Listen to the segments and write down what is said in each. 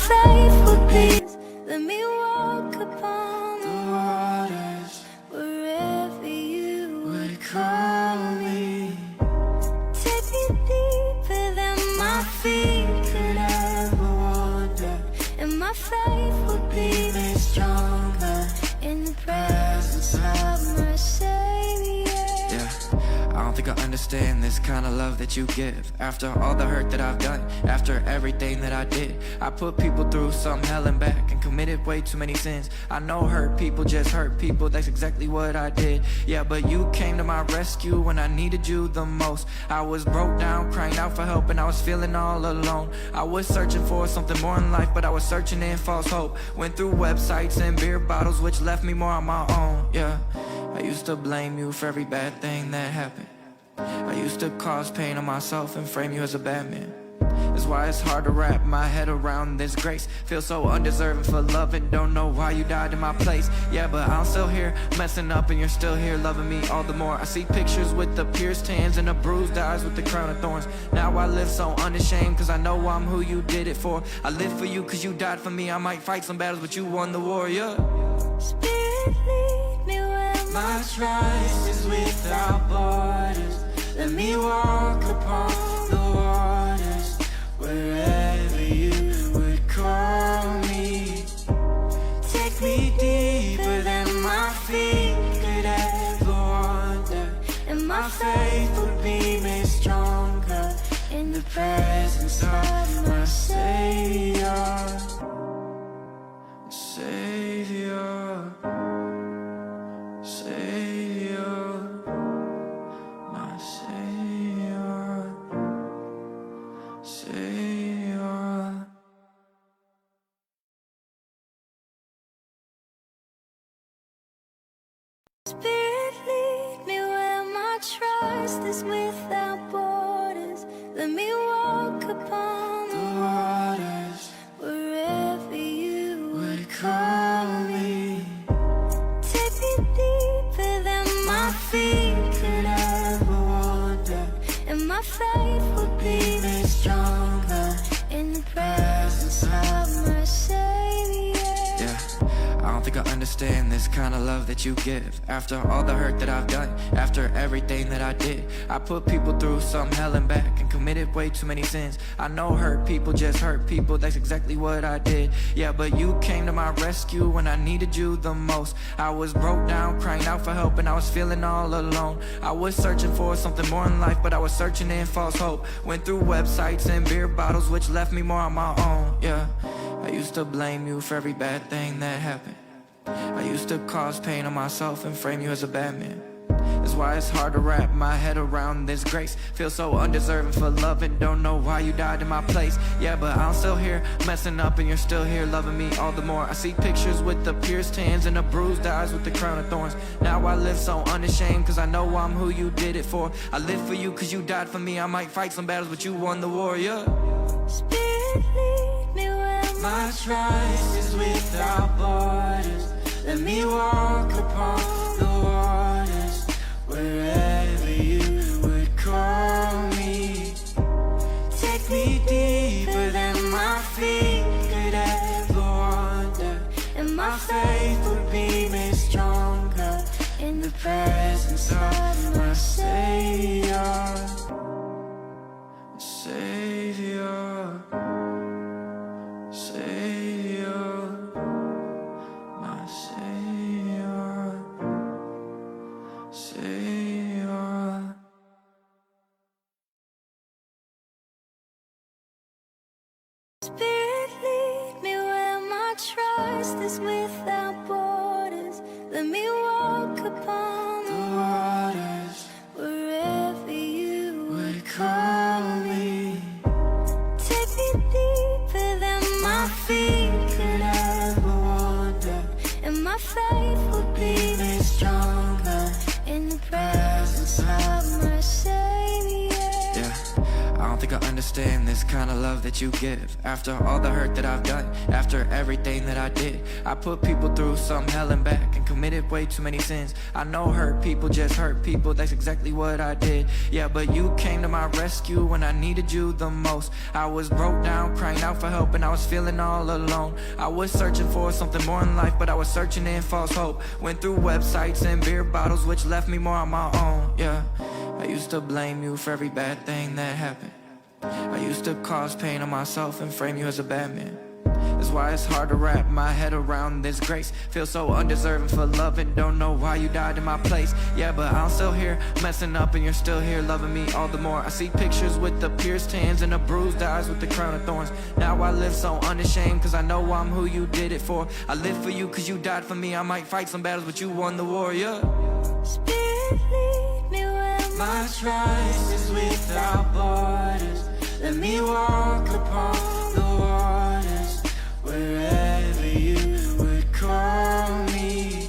faith would be. Let me walk upon the waters wherever you would call me. Take me deeper than my feet could ever wander, and my faith would be made stronger in the presence of my Savior. Yeah, I don't think I understand this kind of love that you give. After all the hurt that I've done, after everything that I did, I put people through some hell and back and committed way too many sins. I know hurt people just hurt people, that's exactly what I did. Yeah, but you came to my rescue when I needed you the most. I was broke down, crying out for help, and I was feeling all alone. I was searching for something more in life, but I was searching in false hope. Went through websites and beer bottles, which left me more on my own. Yeah, I used to blame you for every bad thing that happened. I used to cause pain on myself and frame you as a bad man. That's why it's hard to wrap my head around this grace. Feel so undeserving for love and don't know why you died in my place. Yeah, but I'm still here, messing up, and you're still here loving me all the more. I see pictures with the pierced hands and the bruised eyes with the crown of thorns. Now I live so unashamed, cause I know I'm who you did it for. I live for you cause you died for me. I might fight some battles, but you won the war, yeah. Spirit, lead me where My trust is without borders. Let me walk upon the waters wherever you would call me. Take me deeper than my feet could ever wander, and my faith would be made stronger in the presence of my Savior. Savior, Savior, my Savior, Savior. Spirit, lead me where my trust is without borders. Let me walk upon The waters wherever you would call me. take me deeper than my feet could ever wander, and my faith would be made stronger in the presence of my Savior. Yeah, I don't think I understand this kind of love that you give. After all the hurt that I've done, after everything that I did, I put people through some hell and back and committed way too many sins. I know hurt people just hurt people, that's exactly what I did. Yeah, but you came to my rescue when I needed you the most. I was broke down, crying out for help, and I was feeling all alone. I was searching for something more in life, but I was searching in false hope. Went through websites and beer bottles, which left me more on my own. Yeah, I used to blame you for every bad thing that happened. I used to cause pain on myself and frame you as a bad man. That's why it's hard to wrap my head around this grace. Feel so undeserving for love and don't know why you died in my place. Yeah, but I'm still here, messing up, and you're still here loving me all the more. I see pictures with the pierced hands and the bruised eyes with the crown of thorns. Now I live so unashamed, cause I know I'm who you did it for. I live for you cause you died for me. I might fight some battles, but you won the war, yeah. Spirit, lead me where My trust is without borders. Let me walk upon the waters wherever you would call me. Take me deeper than my feet could ever wander, and my faith would be made stronger in the presence of my Savior. Savior, Savior, my Savior, Savior. Spirit, lead me where my trust is without borders. Let me walk upon The waters wherever you would call me. take me deeper than my feet could ever wander, and my faith would be made stronger in the presence of my Savior. Yeah, I I don't think I understand this kind of love that you give. After all the hurt that I've done, after everything that I did, I put people through some hell and back and committed way too many sins. I know hurt people just hurt people, that's exactly what I did. Yeah, but you came to my rescue when I needed you the most. I was broke down, crying out for help, and I was feeling all alone. I was searching for something more in life, but I was searching in false hope. Went through websites and beer bottles, which left me more on my own. Yeah, I used to blame you for every bad thing that happened. I used to cause pain on myself and frame you as a bad man. That's why it's hard to wrap my head around this grace. Feel so undeserving for love and don't know why you died in my place. Yeah, but I'm still here messing up and you're still here loving me all the more. I see pictures with the pierced hands and the bruised eyes with the crown of thorns. Now I live so unashamed cause I know I'm who you did it for. I live for you cause you died for me. I might fight some battles but you won the war, yeah. Spirit, lead me where My trust is without borders. Let me walk upon the waters wherever you would call me.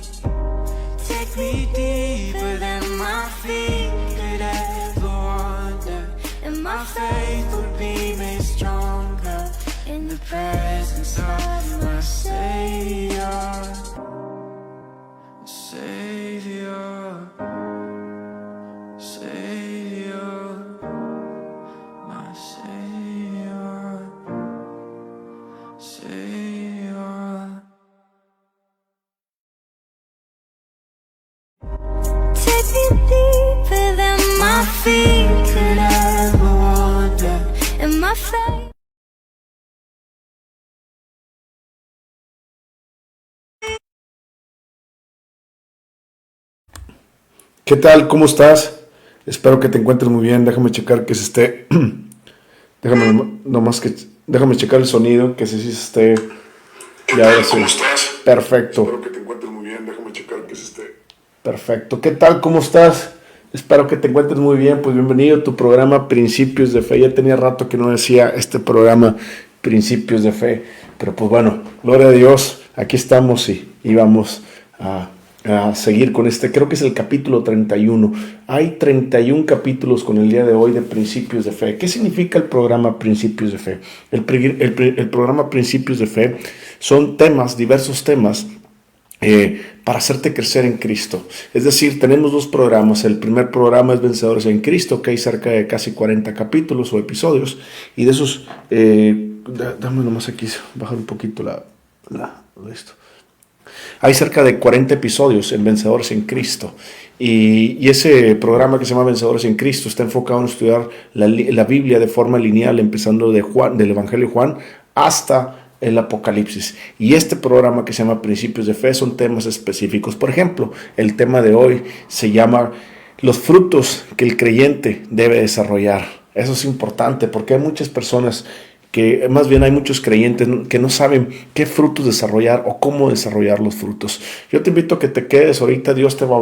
Take me deeper than my feet could ever wander, and my faith would be made stronger in the presence of my Savior. Savior, Savior, my Savior, Savior. take me deeper than my feet could ever wander, and my faith. ¿Qué tal? ¿Cómo estás? Espero que te encuentres muy bien. Déjame checar que se esté. Déjame checar el sonido, que sí se esté. Ya ahora sí. ¿Cómo estás? Perfecto. Espero que te encuentres muy bien. Déjame checar que se esté. Perfecto. ¿Qué tal? ¿Cómo estás? Espero que te encuentres muy bien. Pues bienvenido a tu programa Principios de Fe. Ya tenía rato que no decía este programa Principios de Fe. Pero pues bueno, gloria a Dios. Aquí estamos y vamos a seguir con este, creo que es el capítulo 31. Hay 31 capítulos con el día de hoy de Principios de Fe. ¿Qué significa el programa Principios de Fe? El programa Principios de Fe son temas, diversos temas, para hacerte crecer en Cristo. Es decir, tenemos dos programas. El primer programa es Vencedores en Cristo, que hay cerca de casi 40 capítulos o episodios, y de esos, dame nomás aquí, bajar un poquito esto. Hay cerca de 40 episodios en Vencedores en Cristo. Y ese programa que se llama Vencedores en Cristo está enfocado en estudiar la Biblia de forma lineal, empezando del Evangelio de Juan hasta el Apocalipsis. Y este programa que se llama Principios de Fe son temas específicos. Por ejemplo, el tema de hoy se llama los frutos que el creyente debe desarrollar. Eso es importante porque hay muchas personas que más bien hay muchos creyentes que no saben qué frutos desarrollar o cómo desarrollar los frutos. Yo te invito a que te quedes, ahorita Dios te va a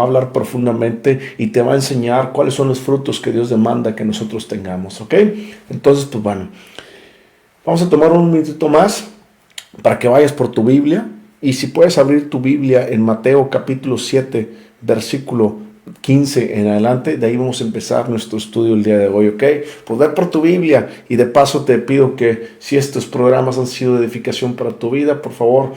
hablar profundamente y te va a enseñar cuáles son los frutos que Dios demanda que nosotros tengamos, ¿ok? Entonces, pues bueno, vamos a tomar un minutito más para que vayas por tu Biblia, y si puedes abrir tu Biblia en Mateo capítulo 7, versículo 15 en adelante, de ahí vamos a empezar nuestro estudio el día de hoy, ¿ok? Pues ve por tu Biblia, y de paso te pido que si estos programas han sido de edificación para tu vida, por favor,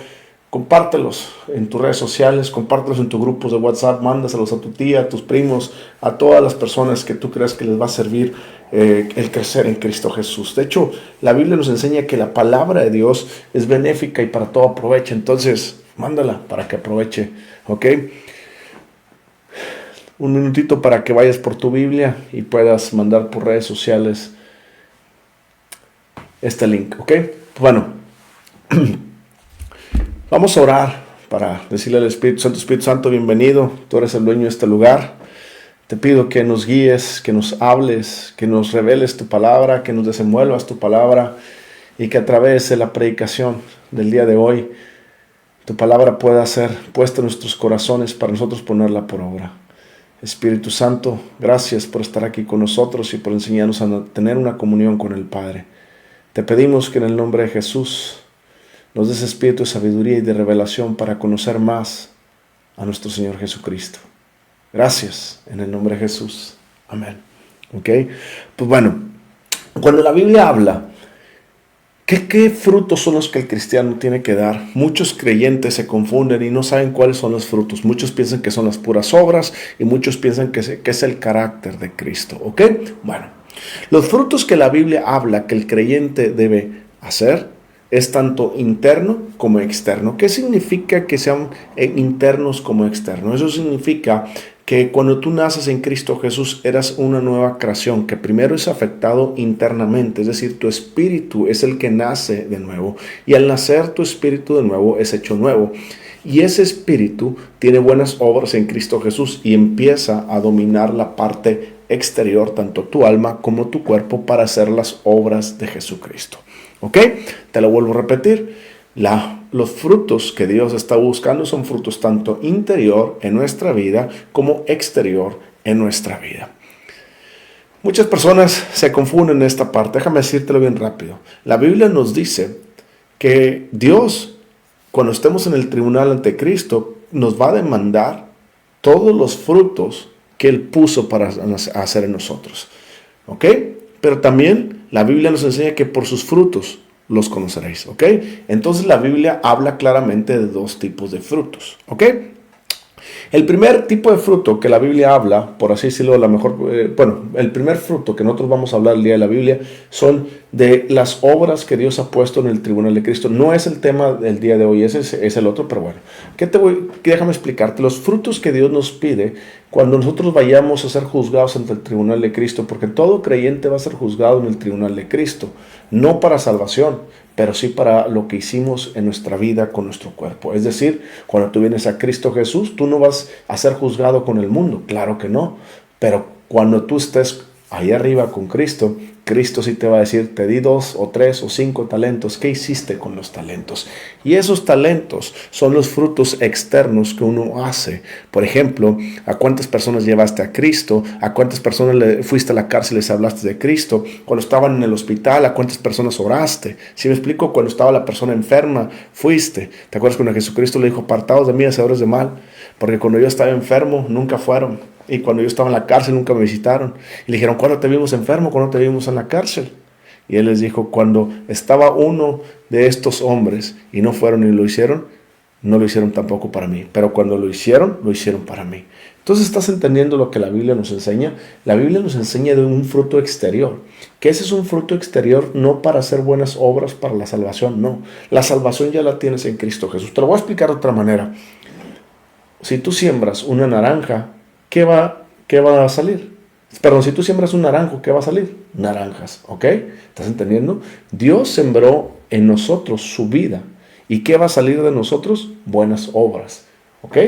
compártelos en tus redes sociales, compártelos en tus grupos de WhatsApp, mándaselos a tu tía, a tus primos, a todas las personas que tú creas que les va a servir el crecer en Cristo Jesús. De hecho, la Biblia nos enseña que la palabra de Dios es benéfica y para todo aprovecha, entonces mándala para que aproveche, ¿ok? Un minutito para que vayas por tu Biblia y puedas mandar por redes sociales este link, ¿ok? Bueno, vamos a orar para decirle al Espíritu Santo, bienvenido, tú eres el dueño de este lugar. Te pido que nos guíes, que nos hables, que nos reveles tu palabra, que nos desenvuelvas tu palabra, y que a través de la predicación del día de hoy, tu palabra pueda ser puesta en nuestros corazones para nosotros ponerla por obra. Espíritu Santo, gracias por estar aquí con nosotros y por enseñarnos a tener una comunión con el Padre. Te pedimos que en el nombre de Jesús nos des espíritu de sabiduría y de revelación para conocer más a nuestro Señor Jesucristo. Gracias, en el nombre de Jesús. Amén. ¿Ok? Pues bueno, Cuando la Biblia habla, ¿qué frutos son los que el cristiano tiene que dar? Muchos creyentes se confunden y no saben cuáles son los frutos. Muchos piensan que son las puras obras y muchos piensan que es el carácter de Cristo. ¿Ok? Bueno, los frutos que la Biblia habla que el creyente debe hacer es tanto interno como externo. ¿Qué significa que sean internos como externos? Eso significa que cuando tú naces en Cristo Jesús eras una nueva creación, que primero es afectado internamente, es decir, tu espíritu es el que nace de nuevo, y al nacer tu espíritu de nuevo es hecho nuevo. Y ese espíritu tiene buenas obras en Cristo Jesús y empieza a dominar la parte exterior, tanto tu alma como tu cuerpo, para hacer las obras de Jesucristo. ¿Ok? Te lo vuelvo a repetir. Los frutos que Dios está buscando son frutos tanto interior en nuestra vida como exterior en nuestra vida. Muchas personas se confunden en esta parte. Déjame decírtelo bien rápido. La Biblia nos dice que Dios, cuando estemos en el tribunal ante Cristo, nos va a demandar todos los frutos que Él puso para hacer en nosotros. ¿Ok? Pero también la Biblia nos enseña que por sus frutos los conoceréis, ¿ok? Entonces la Biblia habla claramente de dos tipos de frutos, ¿ok? El primer tipo de fruto que la Biblia habla, por así decirlo, el primer fruto que nosotros vamos a hablar el día de la Biblia son de las obras que Dios ha puesto en el tribunal de Cristo. No es el tema del día de hoy, ese es el otro, pero bueno. Déjame explicarte los frutos que Dios nos pide cuando nosotros vayamos a ser juzgados ante el tribunal de Cristo, porque todo creyente va a ser juzgado en el tribunal de Cristo, no para salvación, pero sí para lo que hicimos en nuestra vida con nuestro cuerpo. Es decir, cuando tú vienes a Cristo Jesús, tú no vas a ser juzgado con el mundo, claro que no, pero cuando tú estés ahí arriba con Cristo, Cristo sí te va a decir, te di 2 o 3 o 5 talentos, ¿qué hiciste con los talentos? Y esos talentos son los frutos externos que uno hace. Por ejemplo, ¿a cuántas personas llevaste a Cristo? ¿A cuántas personas fuiste a la cárcel y les hablaste de Cristo? Cuando estaban en el hospital, ¿a cuántas personas oraste? Si me explico, cuando estaba la persona enferma, fuiste. ¿Te acuerdas cuando Jesucristo le dijo, apartados de mí, hacedores de mal? Porque cuando yo estaba enfermo, nunca fueron. Y cuando yo estaba en la cárcel, nunca me visitaron. Y le dijeron, ¿cuándo te vimos enfermo? ¿Cuándo te vimos en la cárcel? Y él les dijo, cuando estaba uno de estos hombres y no fueron y lo hicieron, no lo hicieron tampoco para mí. Pero cuando lo hicieron para mí. Entonces, ¿estás entendiendo lo que la Biblia nos enseña? La Biblia nos enseña de un fruto exterior. Que ese es un fruto exterior no para hacer buenas obras para la salvación, no. La salvación ya la tienes en Cristo Jesús. Te lo voy a explicar de otra manera. Si tú siembras una naranja, ¿qué va a salir? Perdón, si tú siembras un naranjo, ¿qué va a salir? Naranjas, ¿ok? ¿Estás entendiendo? Dios sembró en nosotros su vida. ¿Y qué va a salir de nosotros? Buenas obras, ¿ok?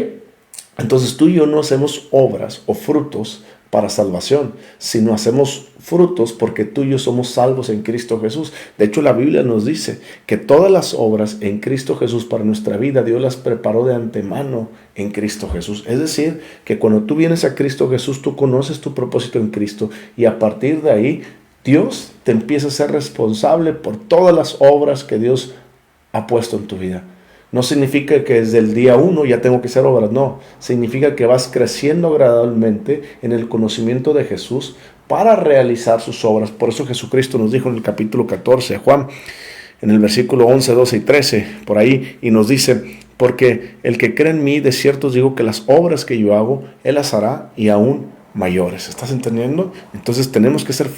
Entonces tú y yo no hacemos obras o frutos para salvación, sino hacemos frutos porque tú y yo somos salvos en Cristo Jesús. De hecho, la Biblia nos dice que todas las obras en Cristo Jesús para nuestra vida, Dios las preparó de antemano en Cristo Jesús. Es decir, que cuando tú vienes a Cristo Jesús, tú conoces tu propósito en Cristo y a partir de ahí, Dios te empieza a ser responsable por todas las obras que Dios ha puesto en tu vida. No significa que desde el día 1 ya tengo que hacer obras, no. Significa que vas creciendo gradualmente en el conocimiento de Jesús para realizar sus obras. Por eso Jesucristo nos dijo en el capítulo 14 de Juan, en el versículo 11, 12 y 13, por ahí, y nos dice, porque el que cree en mí, de cierto os digo que las obras que yo hago, Él las hará y aún mayores. ¿Estás entendiendo? Entonces tenemos que hacer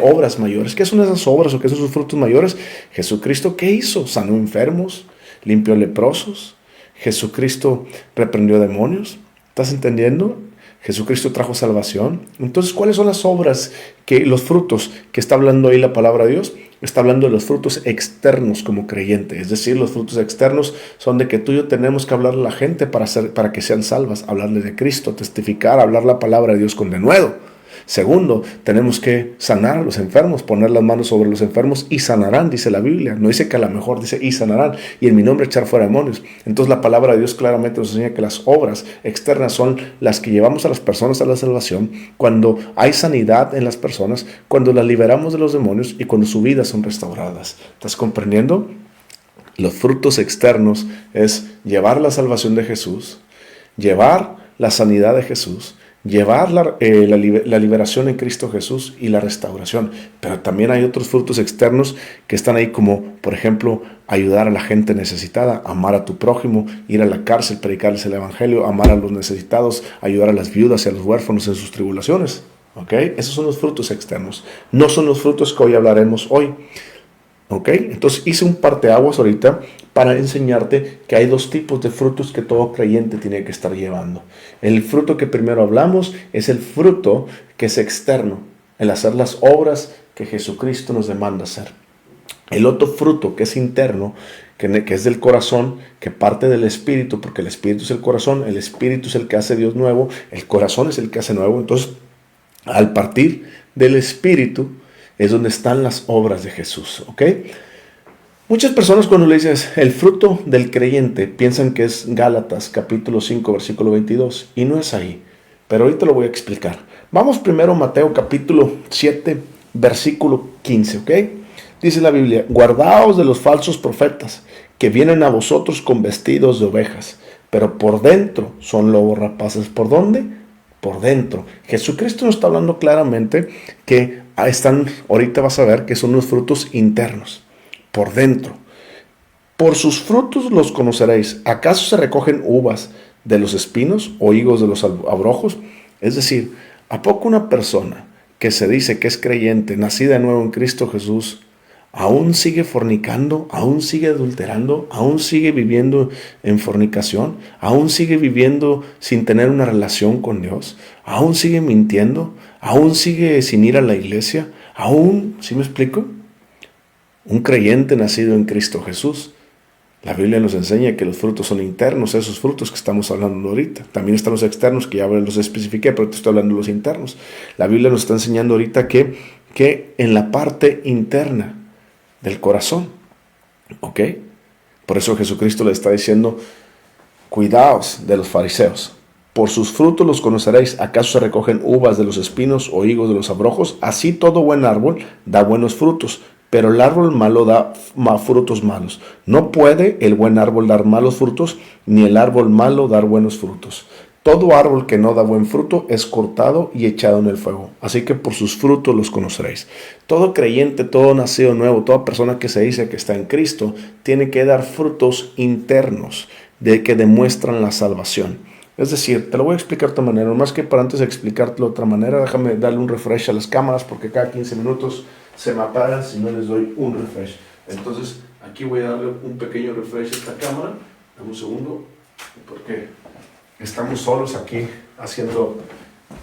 obras mayores. ¿Qué son esas obras o qué son sus frutos mayores? Jesucristo, ¿qué hizo? Sanó enfermos, limpió leprosos. Jesucristo reprendió demonios. ¿Estás entendiendo? Jesucristo trajo salvación. Entonces, ¿cuáles son las obras, los frutos que está hablando ahí la palabra de Dios? Está hablando de los frutos externos como creyente. Es decir, los frutos externos son de que tú y yo tenemos que hablarle a la gente para que sean salvas, hablarle de Cristo, testificar, hablar la palabra de Dios con denuedo. Segundo, tenemos que sanar a los enfermos, poner las manos sobre los enfermos y sanarán, dice la Biblia. No dice que a lo mejor, dice y sanarán, y en mi nombre echar fuera demonios. Entonces la palabra de Dios claramente nos enseña que las obras externas son las que llevamos a las personas a la salvación, cuando hay sanidad en las personas, cuando las liberamos de los demonios y cuando sus vidas son restauradas. ¿Estás comprendiendo? Los frutos externos es llevar la salvación de Jesús, llevar la sanidad de Jesús, llevar la liberación en Cristo Jesús y la restauración. Pero también hay otros frutos externos que están ahí, como por ejemplo ayudar a la gente necesitada, amar a tu prójimo, ir a la cárcel, predicarles el evangelio, amar a los necesitados, ayudar a las viudas y a los huérfanos en sus tribulaciones. ¿Ok? Esos son los frutos externos. No son los frutos que hoy hablaremos hoy. ¿Ok? Entonces hice un parteaguas ahorita para enseñarte que hay dos tipos de frutos que todo creyente tiene que estar llevando. El fruto que primero hablamos es el fruto que es externo, el hacer las obras que Jesucristo nos demanda hacer. El otro fruto que es interno, que es del corazón, que parte del espíritu, porque el espíritu es el corazón, el espíritu es el que hace Dios nuevo, el corazón es el que hace nuevo. Entonces, al partir del espíritu es donde están las obras de Jesús, ¿ok? Muchas personas cuando le dices el fruto del creyente piensan que es Gálatas capítulo 5 versículo 22 y no es ahí, pero ahorita lo voy a explicar. Vamos primero a Mateo capítulo 7 versículo 15, ¿ok? Dice la Biblia: guardaos de los falsos profetas que vienen a vosotros con vestidos de ovejas, pero por dentro son lobos rapaces. ¿Por dónde? Por dentro. Jesucristo nos está hablando claramente que ahorita vas a ver que son los frutos internos, por dentro. Por sus frutos los conoceréis. ¿Acaso se recogen uvas de los espinos o higos de los abrojos? Es decir, ¿a poco una persona que se dice que es creyente, nacida de nuevo en Cristo Jesús, aún sigue fornicando, aún sigue adulterando, aún sigue viviendo en fornicación, aún sigue viviendo sin tener una relación con Dios, aún sigue mintiendo, aún sigue sin ir a la iglesia, aún, ¿sí me explico? Un creyente nacido en Cristo Jesús. La Biblia nos enseña que los frutos son internos, esos frutos que estamos hablando ahorita. También están los externos, que ya los especifiqué, pero te estoy hablando de los internos. La Biblia nos está enseñando ahorita que en la parte interna del corazón, ¿ok? Por eso Jesucristo le está diciendo: cuidaos de los fariseos, por sus frutos los conoceréis. ¿Acaso se recogen uvas de los espinos o higos de los abrojos? Así todo buen árbol da buenos frutos, pero el árbol malo da frutos malos. No puede el buen árbol dar malos frutos, ni el árbol malo dar buenos frutos. Todo árbol que no da buen fruto es cortado y echado en el fuego. Así que por sus frutos los conoceréis. Todo creyente, todo nacido nuevo, toda persona que se dice que está en Cristo, tiene que dar frutos internos que demuestran la salvación. Es decir, te lo voy a explicar de otra manera. Más que para antes de explicártelo de otra manera, déjame darle un refresh a las cámaras, porque cada 15 minutos se me apagan si no les doy un refresh. Entonces, aquí voy a darle un pequeño refresh a esta cámara. Dame un segundo, porque estamos solos aquí haciendo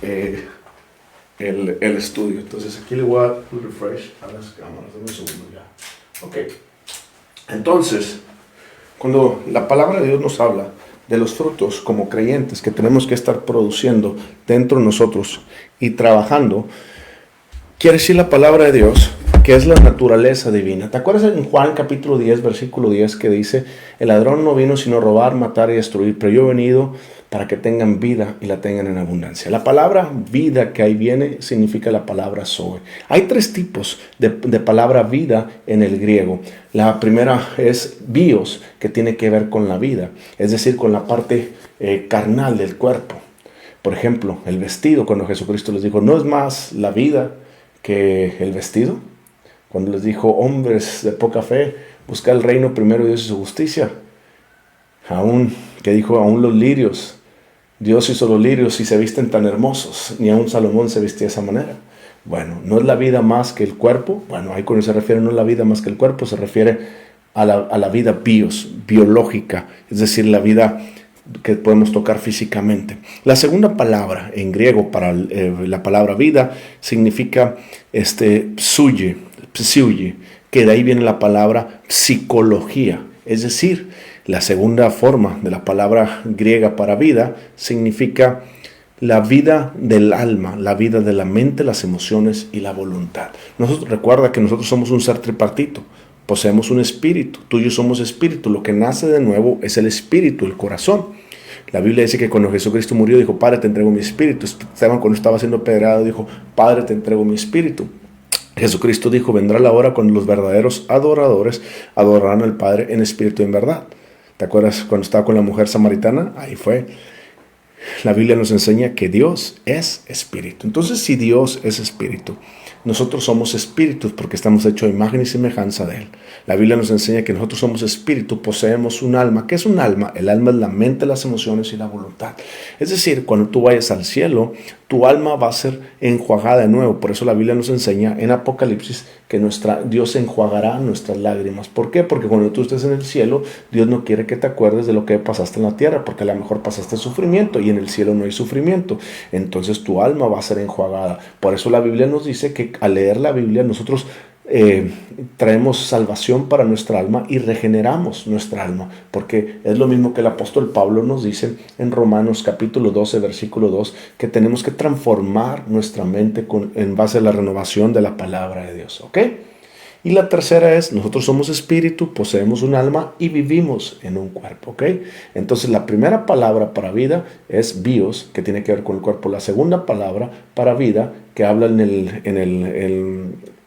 el estudio. Entonces aquí le voy a dar un refresh a las cámaras. Dame un segundo ya. Ok. Entonces, cuando la palabra de Dios nos habla de los frutos como creyentes que tenemos que estar produciendo dentro de nosotros y trabajando, quiere decir la palabra de Dios que es la naturaleza divina. ¿Te acuerdas en Juan capítulo 10, versículo 10 que dice: el ladrón no vino sino a robar, matar y destruir, pero yo he venido para que tengan vida y la tengan en abundancia? La palabra vida que ahí viene significa la palabra zoe. Hay tres tipos de palabra vida en el griego. La primera es bios, que tiene que ver con la vida, es decir, con la parte carnal del cuerpo. Por ejemplo, el vestido, cuando Jesucristo les dijo: ¿no es más la vida que el vestido? Cuando les dijo: hombres de poca fe, busca el reino primero de Dios y su justicia. Aún los lirios, Dios hizo los lirios y se visten tan hermosos, ni aún Salomón se vestía de esa manera. Bueno, ¿no es la vida más que el cuerpo? Bueno, ahí cuando se refiere no es la vida más que el cuerpo, se refiere a la vida biológica, es decir, la vida que podemos tocar físicamente. La segunda palabra en griego para la palabra vida significa psuye, que de ahí viene la palabra psicología. Es decir, la segunda forma de la palabra griega para vida significa la vida del alma, la vida de la mente, las emociones y la voluntad. Recuerda que nosotros somos un ser tripartito. Poseemos un espíritu, tú y yo somos espíritu. Lo que nace de nuevo es el espíritu, el corazón. La Biblia dice que cuando Jesucristo murió dijo: Padre, te entrego mi espíritu. Esteban, cuando estaba siendo apedreado, dijo: Padre, te entrego mi espíritu. Jesucristo dijo: vendrá la hora cuando los verdaderos adoradores adorarán al Padre en espíritu y en verdad. ¿Te acuerdas cuando estaba con la mujer samaritana? Ahí fue. La Biblia nos enseña que Dios es espíritu. Entonces, si Dios es espíritu, nosotros somos espíritus porque estamos hechos a imagen y semejanza de Él. La Biblia nos enseña que nosotros somos espíritu, poseemos un alma. ¿Qué es un alma? El alma es la mente, las emociones y la voluntad. Es decir, cuando tú vayas al cielo, tu alma va a ser enjuagada de nuevo. Por eso la Biblia nos enseña en Apocalipsis que Dios enjuagará nuestras lágrimas. ¿Por qué? Porque cuando tú estés en el cielo, Dios no quiere que te acuerdes de lo que pasaste en la tierra, porque a lo mejor pasaste sufrimiento y en el cielo no hay sufrimiento. Entonces tu alma va a ser enjuagada. Por eso la Biblia nos dice que al leer la Biblia nosotros traemos salvación para nuestra alma y regeneramos nuestra alma, porque es lo mismo que el apóstol Pablo nos dice en Romanos capítulo 12 versículo 2, que tenemos que transformar nuestra mente en base a la renovación de la palabra de Dios, ¿ok? Y la tercera es, nosotros somos espíritu, poseemos un alma y vivimos en un cuerpo, ¿ok? Entonces la primera palabra para vida es bios, que tiene que ver con el cuerpo. La segunda palabra para vida, que habla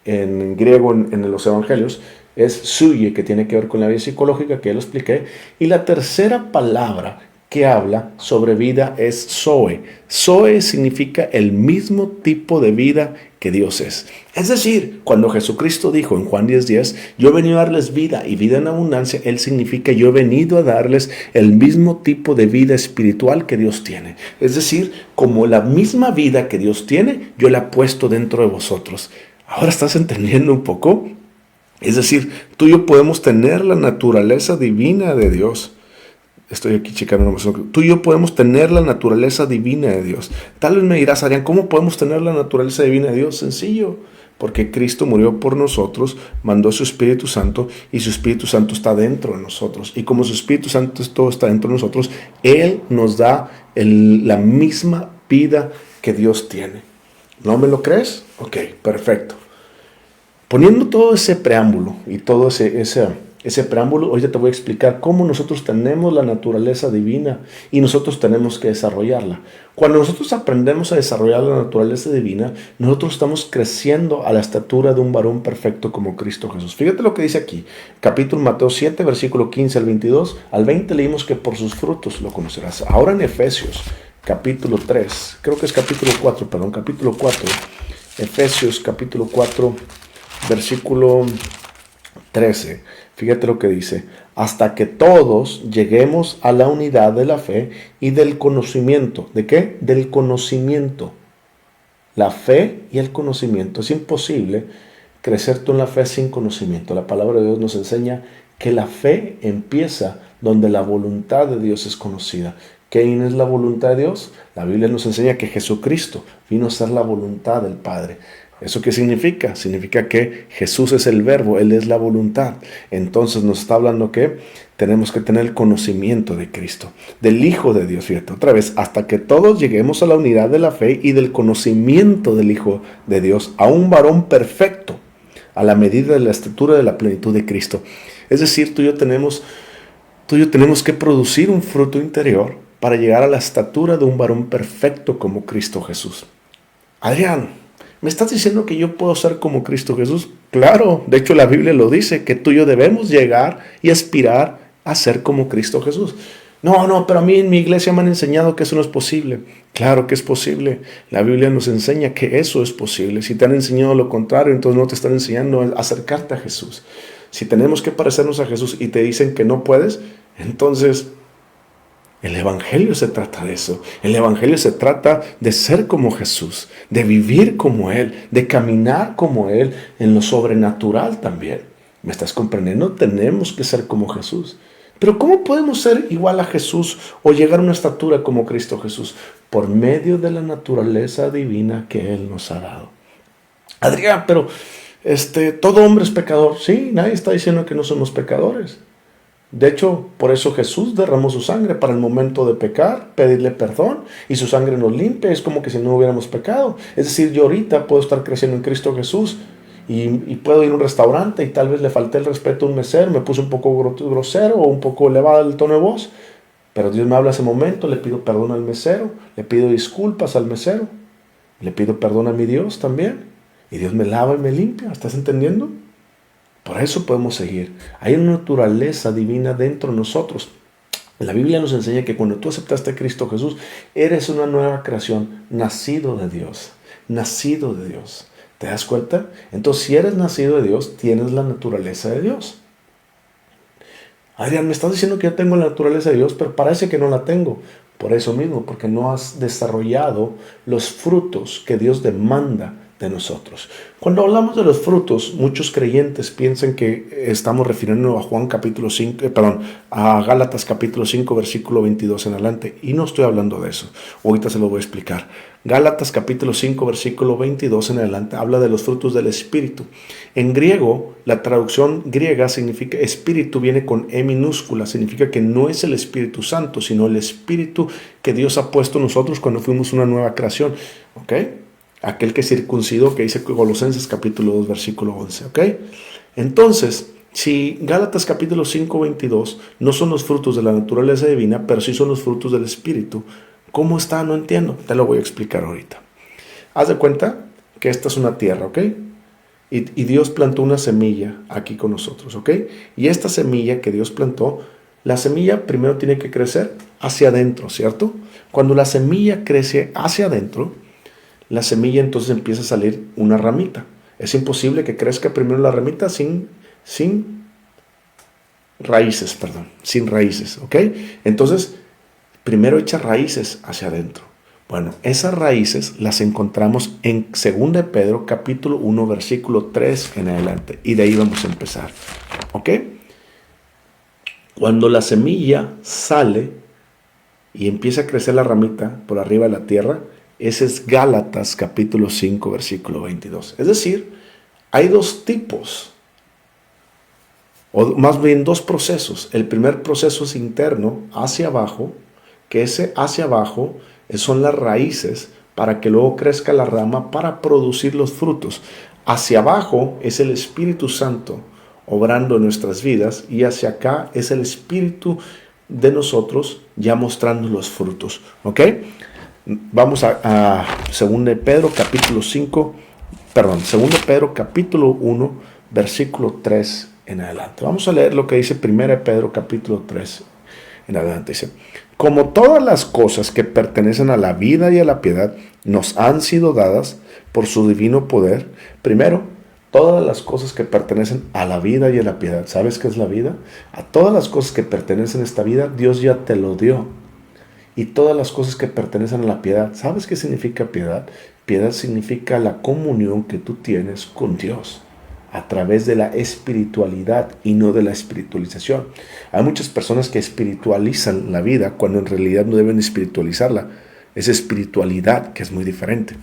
en griego en los evangelios, es suye, que tiene que ver con la vida psicológica, que ya lo expliqué. Y la tercera palabra que habla sobre vida es zoe. Zoe significa el mismo tipo de vida que Dios es. Es decir, cuando Jesucristo dijo en Juan 10:10, yo he venido a darles vida y vida en abundancia, Él significa yo he venido a darles el mismo tipo de vida espiritual que Dios tiene. Es decir, como la misma vida que Dios tiene, yo la he puesto dentro de vosotros. ¿Ahora estás entendiendo un poco? Es decir, tú y yo podemos tener la naturaleza divina de Dios. Estoy aquí checando una cosa. Tú y yo podemos tener la naturaleza divina de Dios. Tal vez me dirás, Adrián, ¿cómo podemos tener la naturaleza divina de Dios? Sencillo, porque Cristo murió por nosotros, mandó su Espíritu Santo y su Espíritu Santo está dentro de nosotros. Y como su Espíritu Santo todo está dentro de nosotros, Él nos da la misma vida que Dios tiene. ¿No me lo crees? Ok, perfecto. Poniendo todo ese preámbulo y todo ese preámbulo, hoy ya te voy a explicar cómo nosotros tenemos la naturaleza divina y nosotros tenemos que desarrollarla. Cuando nosotros aprendemos a desarrollar la naturaleza divina, nosotros estamos creciendo a la estatura de un varón perfecto como Cristo Jesús. Fíjate lo que dice aquí, capítulo Mateo 7, versículo 15 al 22. Al 20 leímos que por sus frutos lo conocerás. Ahora en Efesios, capítulo 3, creo que es capítulo 4, Efesios capítulo 4, versículo 13. Fíjate lo que dice, hasta que todos lleguemos a la unidad de la fe y del conocimiento. ¿De qué? Del conocimiento. La fe y el conocimiento. Es imposible crecer tú en la fe sin conocimiento. La palabra de Dios nos enseña que la fe empieza donde la voluntad de Dios es conocida. ¿Quién es la voluntad de Dios? La Biblia nos enseña que Jesucristo vino a ser la voluntad del Padre. ¿Eso qué significa? Significa que Jesús es el verbo, Él es la voluntad. Entonces nos está hablando que tenemos que tener el conocimiento de Cristo, del Hijo de Dios. Fíjate, otra vez, hasta que todos lleguemos a la unidad de la fe y del conocimiento del Hijo de Dios, a un varón perfecto, a la medida de la estatura de la plenitud de Cristo. Es decir, tú y yo tenemos que producir un fruto interior para llegar a la estatura de un varón perfecto como Cristo Jesús. Adrián, ¿me estás diciendo que yo puedo ser como Cristo Jesús? Claro, de hecho la Biblia lo dice, que tú y yo debemos llegar y aspirar a ser como Cristo Jesús. No, pero a mí en mi iglesia me han enseñado que eso no es posible. Claro que es posible. La Biblia nos enseña que eso es posible. Si te han enseñado lo contrario, entonces no te están enseñando a acercarte a Jesús. Si tenemos que parecernos a Jesús y te dicen que no puedes, entonces el Evangelio se trata de eso. El Evangelio se trata de ser como Jesús, de vivir como Él, de caminar como Él en lo sobrenatural también. ¿Me estás comprendiendo? Tenemos que ser como Jesús. Pero ¿cómo podemos ser igual a Jesús o llegar a una estatura como Cristo Jesús? Por medio de la naturaleza divina que Él nos ha dado. Adrián, pero todo hombre es pecador. Sí, nadie está diciendo que no somos pecadores. De hecho, por eso Jesús derramó su sangre para el momento de pecar, pedirle perdón, y su sangre nos limpia, es como que si no hubiéramos pecado. Es decir, yo ahorita puedo estar creciendo en Cristo Jesús y puedo ir a un restaurante y tal vez le falté el respeto a un mesero, me puse un poco grosero o un poco elevado el tono de voz, pero Dios me habla ese momento, le pido perdón al mesero, le pido disculpas al mesero, le pido perdón a mi Dios también, y Dios me lava y me limpia. ¿Estás entendiendo? Por eso podemos seguir. Hay una naturaleza divina dentro de nosotros. La Biblia nos enseña que cuando tú aceptaste a Cristo Jesús, eres una nueva creación, nacido de Dios, nacido de Dios. ¿Te das cuenta? Entonces, si eres nacido de Dios, tienes la naturaleza de Dios. Adrián, me estás diciendo que yo tengo la naturaleza de Dios, pero parece que no la tengo. Por eso mismo, porque no has desarrollado los frutos que Dios demanda de nosotros. Cuando hablamos de los frutos, muchos creyentes piensan que estamos refiriendo a Juan capítulo 5, a Gálatas capítulo 5, versículo 22 en adelante. Y no estoy hablando de eso. Ahorita se lo voy a explicar. Gálatas capítulo 5, versículo 22 en adelante habla de los frutos del Espíritu. En griego, la traducción griega significa Espíritu, viene con E minúscula, significa que no es el Espíritu Santo, sino el Espíritu que Dios ha puesto en nosotros cuando fuimos una nueva creación. ¿Ok? Aquel que circuncidó, que dice Colosenses capítulo 2, versículo 11. ¿Ok? Entonces, si Gálatas capítulo 5, 22 no son los frutos de la naturaleza divina, pero sí son los frutos del Espíritu, ¿cómo está? No entiendo. Te lo voy a explicar ahorita. Haz de cuenta que esta es una tierra, ¿ok? Y Dios plantó una semilla aquí con nosotros, ¿ok? Y esta semilla que Dios plantó, la semilla primero tiene que crecer hacia adentro, ¿cierto? Cuando la semilla crece hacia adentro, la semilla entonces empieza a salir una ramita. Es imposible que crezca primero la ramita sin raíces, sin raíces, ¿ok? Entonces, primero echa raíces hacia adentro. Bueno, esas raíces las encontramos en 2 de Pedro, capítulo 1, versículo 3 en adelante. Y de ahí vamos a empezar, ¿ok? Cuando la semilla sale y empieza a crecer la ramita por arriba de la tierra, ese es Gálatas capítulo 5, versículo 22. Es decir, hay dos tipos, o más bien dos procesos. El primer proceso es interno, hacia abajo, que ese hacia abajo son las raíces para que luego crezca la rama para producir los frutos. Hacia abajo es el Espíritu Santo obrando en nuestras vidas y hacia acá es el Espíritu de nosotros ya mostrando los frutos. ¿Ok? Vamos a 2 de Pedro capítulo 5, 2 de Pedro capítulo 1, versículo 3 en adelante. Vamos a leer lo que dice 1 de Pedro capítulo 3 en adelante. Dice: como todas las cosas que pertenecen a la vida y a la piedad nos han sido dadas por su divino poder. Primero, todas las cosas que pertenecen a la vida y a la piedad. ¿Sabes qué es la vida? A todas las cosas que pertenecen a esta vida, Dios ya te lo dio. Y todas las cosas que pertenecen a la piedad. ¿Sabes qué significa piedad? Piedad significa la comunión que tú tienes con Dios a través de la espiritualidad y no de la espiritualización. Hay muchas personas que espiritualizan la vida cuando en realidad no deben espiritualizarla. Es espiritualidad, que es muy diferente.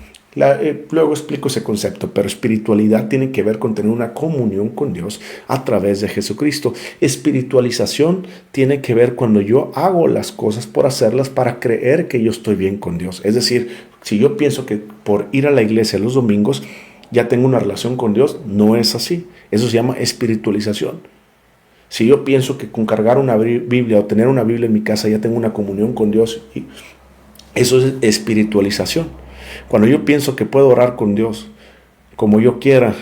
Luego explico ese concepto, pero espiritualidad tiene que ver con tener una comunión con Dios a través de Jesucristo. Espiritualización tiene que ver cuando yo hago las cosas por hacerlas para creer que yo estoy bien con Dios. Es decir, si yo pienso que por ir a la iglesia los domingos ya tengo una relación con Dios, no es así. Eso se llama espiritualización. Si yo pienso que con cargar una Biblia o tener una Biblia en mi casa ya tengo una comunión con Dios, eso es espiritualización. Cuando yo pienso que puedo orar con Dios como yo quiera,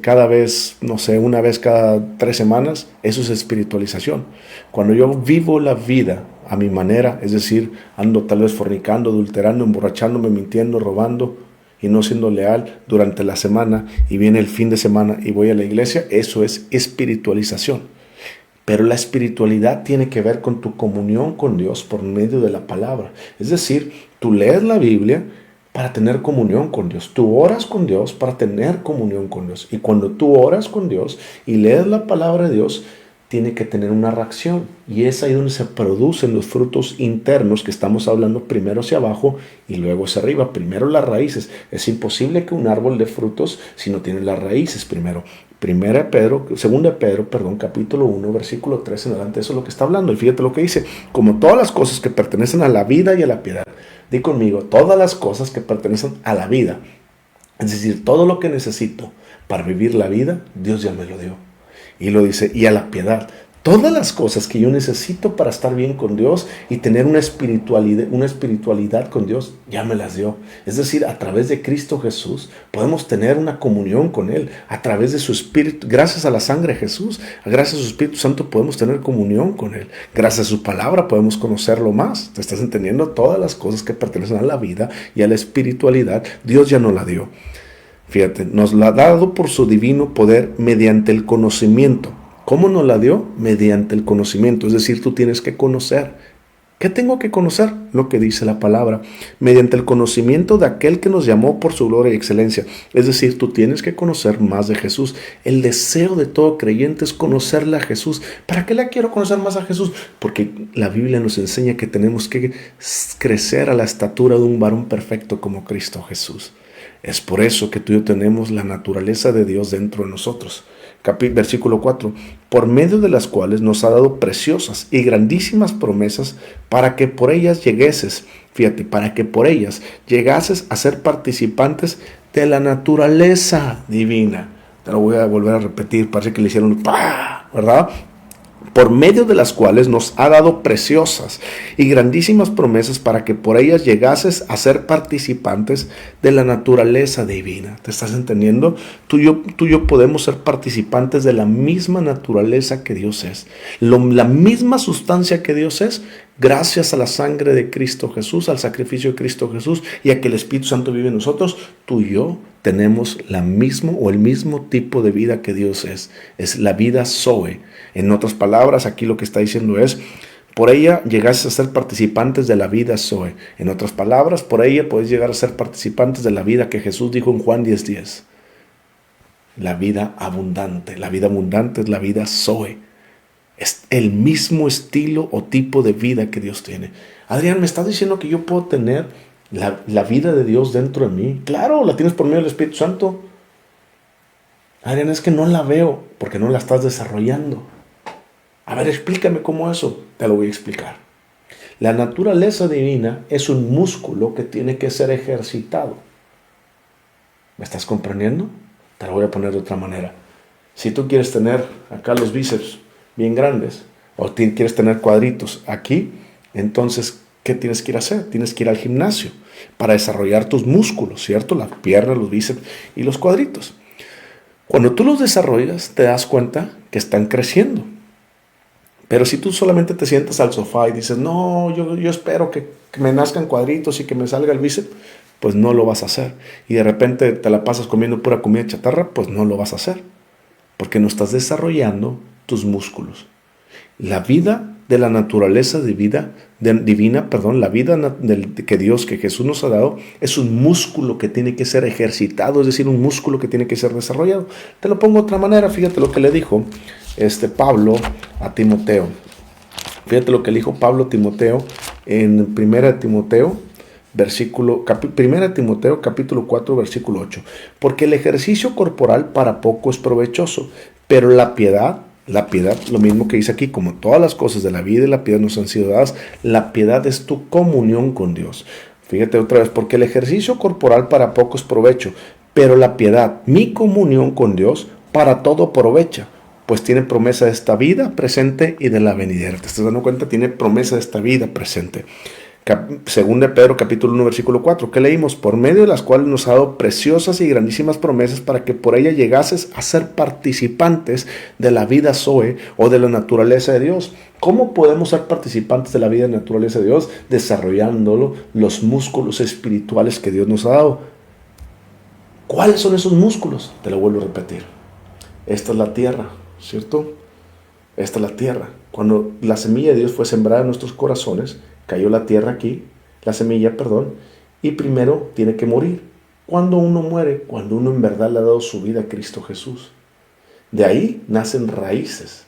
cada vez, una vez cada 3 semanas, eso es espiritualización. Cuando yo vivo la vida a mi manera, es decir, ando tal vez fornicando, adulterando, emborrachándome, mintiendo, robando y no siendo leal durante la semana, y viene el fin de semana y voy a la iglesia, eso es espiritualización. Pero la espiritualidad tiene que ver con tu comunión con Dios por medio de la palabra. Es decir, tú lees la Biblia para tener comunión con Dios. Tú oras con Dios para tener comunión con Dios. Y cuando tú oras con Dios y lees la palabra de Dios, tiene que tener una reacción. Y es ahí donde se producen los frutos internos que estamos hablando, primero hacia abajo y luego hacia arriba. Primero las raíces. Es imposible que un árbol dé frutos si no tiene las raíces primero. 2 de Pedro, capítulo 1, versículo 3 en adelante, eso es lo que está hablando. Y fíjate lo que dice: como todas las cosas que pertenecen a la vida y a la piedad. Di conmigo, todas las cosas que pertenecen a la vida. Es decir, todo lo que necesito para vivir la vida, Dios ya me lo dio. Y lo dice, y a la piedad. Todas las cosas que yo necesito para estar bien con Dios y tener una espiritualidad con Dios, ya me las dio. Es decir, a través de Cristo Jesús podemos tener una comunión con Él. A través de su Espíritu, gracias a la sangre de Jesús, gracias a su Espíritu Santo podemos tener comunión con Él. Gracias a su palabra podemos conocerlo más. ¿Te estás entendiendo? Todas las cosas que pertenecen a la vida y a la espiritualidad, Dios ya nos la dio. Fíjate, nos la ha dado por su divino poder mediante el conocimiento. ¿Cómo nos la dio? Mediante el conocimiento. Es decir, tú tienes que conocer. ¿Qué tengo que conocer? Lo que dice la palabra. Mediante el conocimiento de aquel que nos llamó por su gloria y excelencia. Es decir, tú tienes que conocer más de Jesús. El deseo de todo creyente es conocerle a Jesús. ¿Para qué le quiero conocer más a Jesús? Porque la Biblia nos enseña que tenemos que crecer a la estatura de un varón perfecto como Cristo Jesús. Es por eso que tú y yo tenemos la naturaleza de Dios dentro de nosotros. Versículo 4, por medio de las cuales nos ha dado preciosas y grandísimas promesas para que por ellas llegases, fíjate, para que por ellas llegases a ser participantes de la naturaleza divina. Te lo voy a volver a repetir, parece que le hicieron ¡pah! ¿Verdad? Por medio de las cuales nos ha dado preciosas y grandísimas promesas para que por ellas llegases a ser participantes de la naturaleza divina. ¿Te estás entendiendo? Tú y yo podemos ser participantes de la misma naturaleza que Dios es. La misma sustancia que Dios es, gracias a la sangre de Cristo Jesús, al sacrificio de Cristo Jesús y a que el Espíritu Santo vive en nosotros, tú y yo tenemos el mismo tipo de vida que Dios es. Es la vida Zoe. En otras palabras, aquí lo que está diciendo es, por ella llegaste a ser participantes de la vida Zoe. En otras palabras, por ella podéis llegar a ser participantes de la vida que Jesús dijo en Juan 10:10. La vida abundante. La vida abundante es la vida Zoe. Es el mismo estilo o tipo de vida que Dios tiene. Adrián, ¿me estás diciendo que yo puedo tener la vida de Dios dentro de mí? Claro, la tienes por medio del Espíritu Santo. Adrián, es que no la veo porque no la estás desarrollando. A ver, explícame cómo eso. Te lo voy a explicar. La naturaleza divina es un músculo que tiene que ser ejercitado. ¿Me estás comprendiendo? Te lo voy a poner de otra manera. Si tú quieres tener acá los bíceps bien grandes o quieres tener cuadritos aquí, entonces, ¿qué tienes que ir a hacer? Tienes que ir al gimnasio para desarrollar tus músculos, ¿cierto? Las piernas, los bíceps y los cuadritos. Cuando tú los desarrollas, te das cuenta que están creciendo. Pero si tú solamente te sientas al sofá y dices, no, yo espero que me nazcan cuadritos y que me salga el bíceps, pues no lo vas a hacer. Y de repente te la pasas comiendo pura comida chatarra, pues no lo vas a hacer. Porque no estás desarrollando tus músculos. La vida de la naturaleza divina, la vida que Jesús nos ha dado, es un músculo que tiene que ser ejercitado, es decir, un músculo que tiene que ser desarrollado. Te lo pongo de otra manera, fíjate lo que le dijo Pablo a Timoteo. Fíjate lo que le dijo Pablo a Timoteo en 1 Timoteo, capítulo 4, versículo 8. Porque el ejercicio corporal para poco es provechoso, pero la piedad, lo mismo que dice aquí, como todas las cosas de la vida y la piedad nos han sido dadas, la piedad es tu comunión con Dios. Fíjate otra vez, porque el ejercicio corporal para poco es provecho, pero la piedad, mi comunión con Dios, para todo aprovecha, pues tiene promesa de esta vida presente y de la venidera. ¿Te estás dando cuenta? Tiene promesa de esta vida presente. Segunda de Pedro, capítulo 1, versículo 4, que leímos, por medio de las cuales nos ha dado preciosas y grandísimas promesas para que por ella llegases a ser participantes de la vida Zoe o de la naturaleza de Dios. ¿Cómo podemos ser participantes de la vida y naturaleza de Dios? Desarrollando los músculos espirituales que Dios nos ha dado. ¿Cuáles son esos músculos? Te lo vuelvo a repetir. Esta es la tierra, ¿cierto? Esta es la tierra. Cuando la semilla de Dios fue sembrada en nuestros corazones, cayó la tierra aquí, la semilla, y primero tiene que morir. ¿Cuándo uno muere? Cuando uno en verdad le ha dado su vida a Cristo Jesús. De ahí nacen raíces.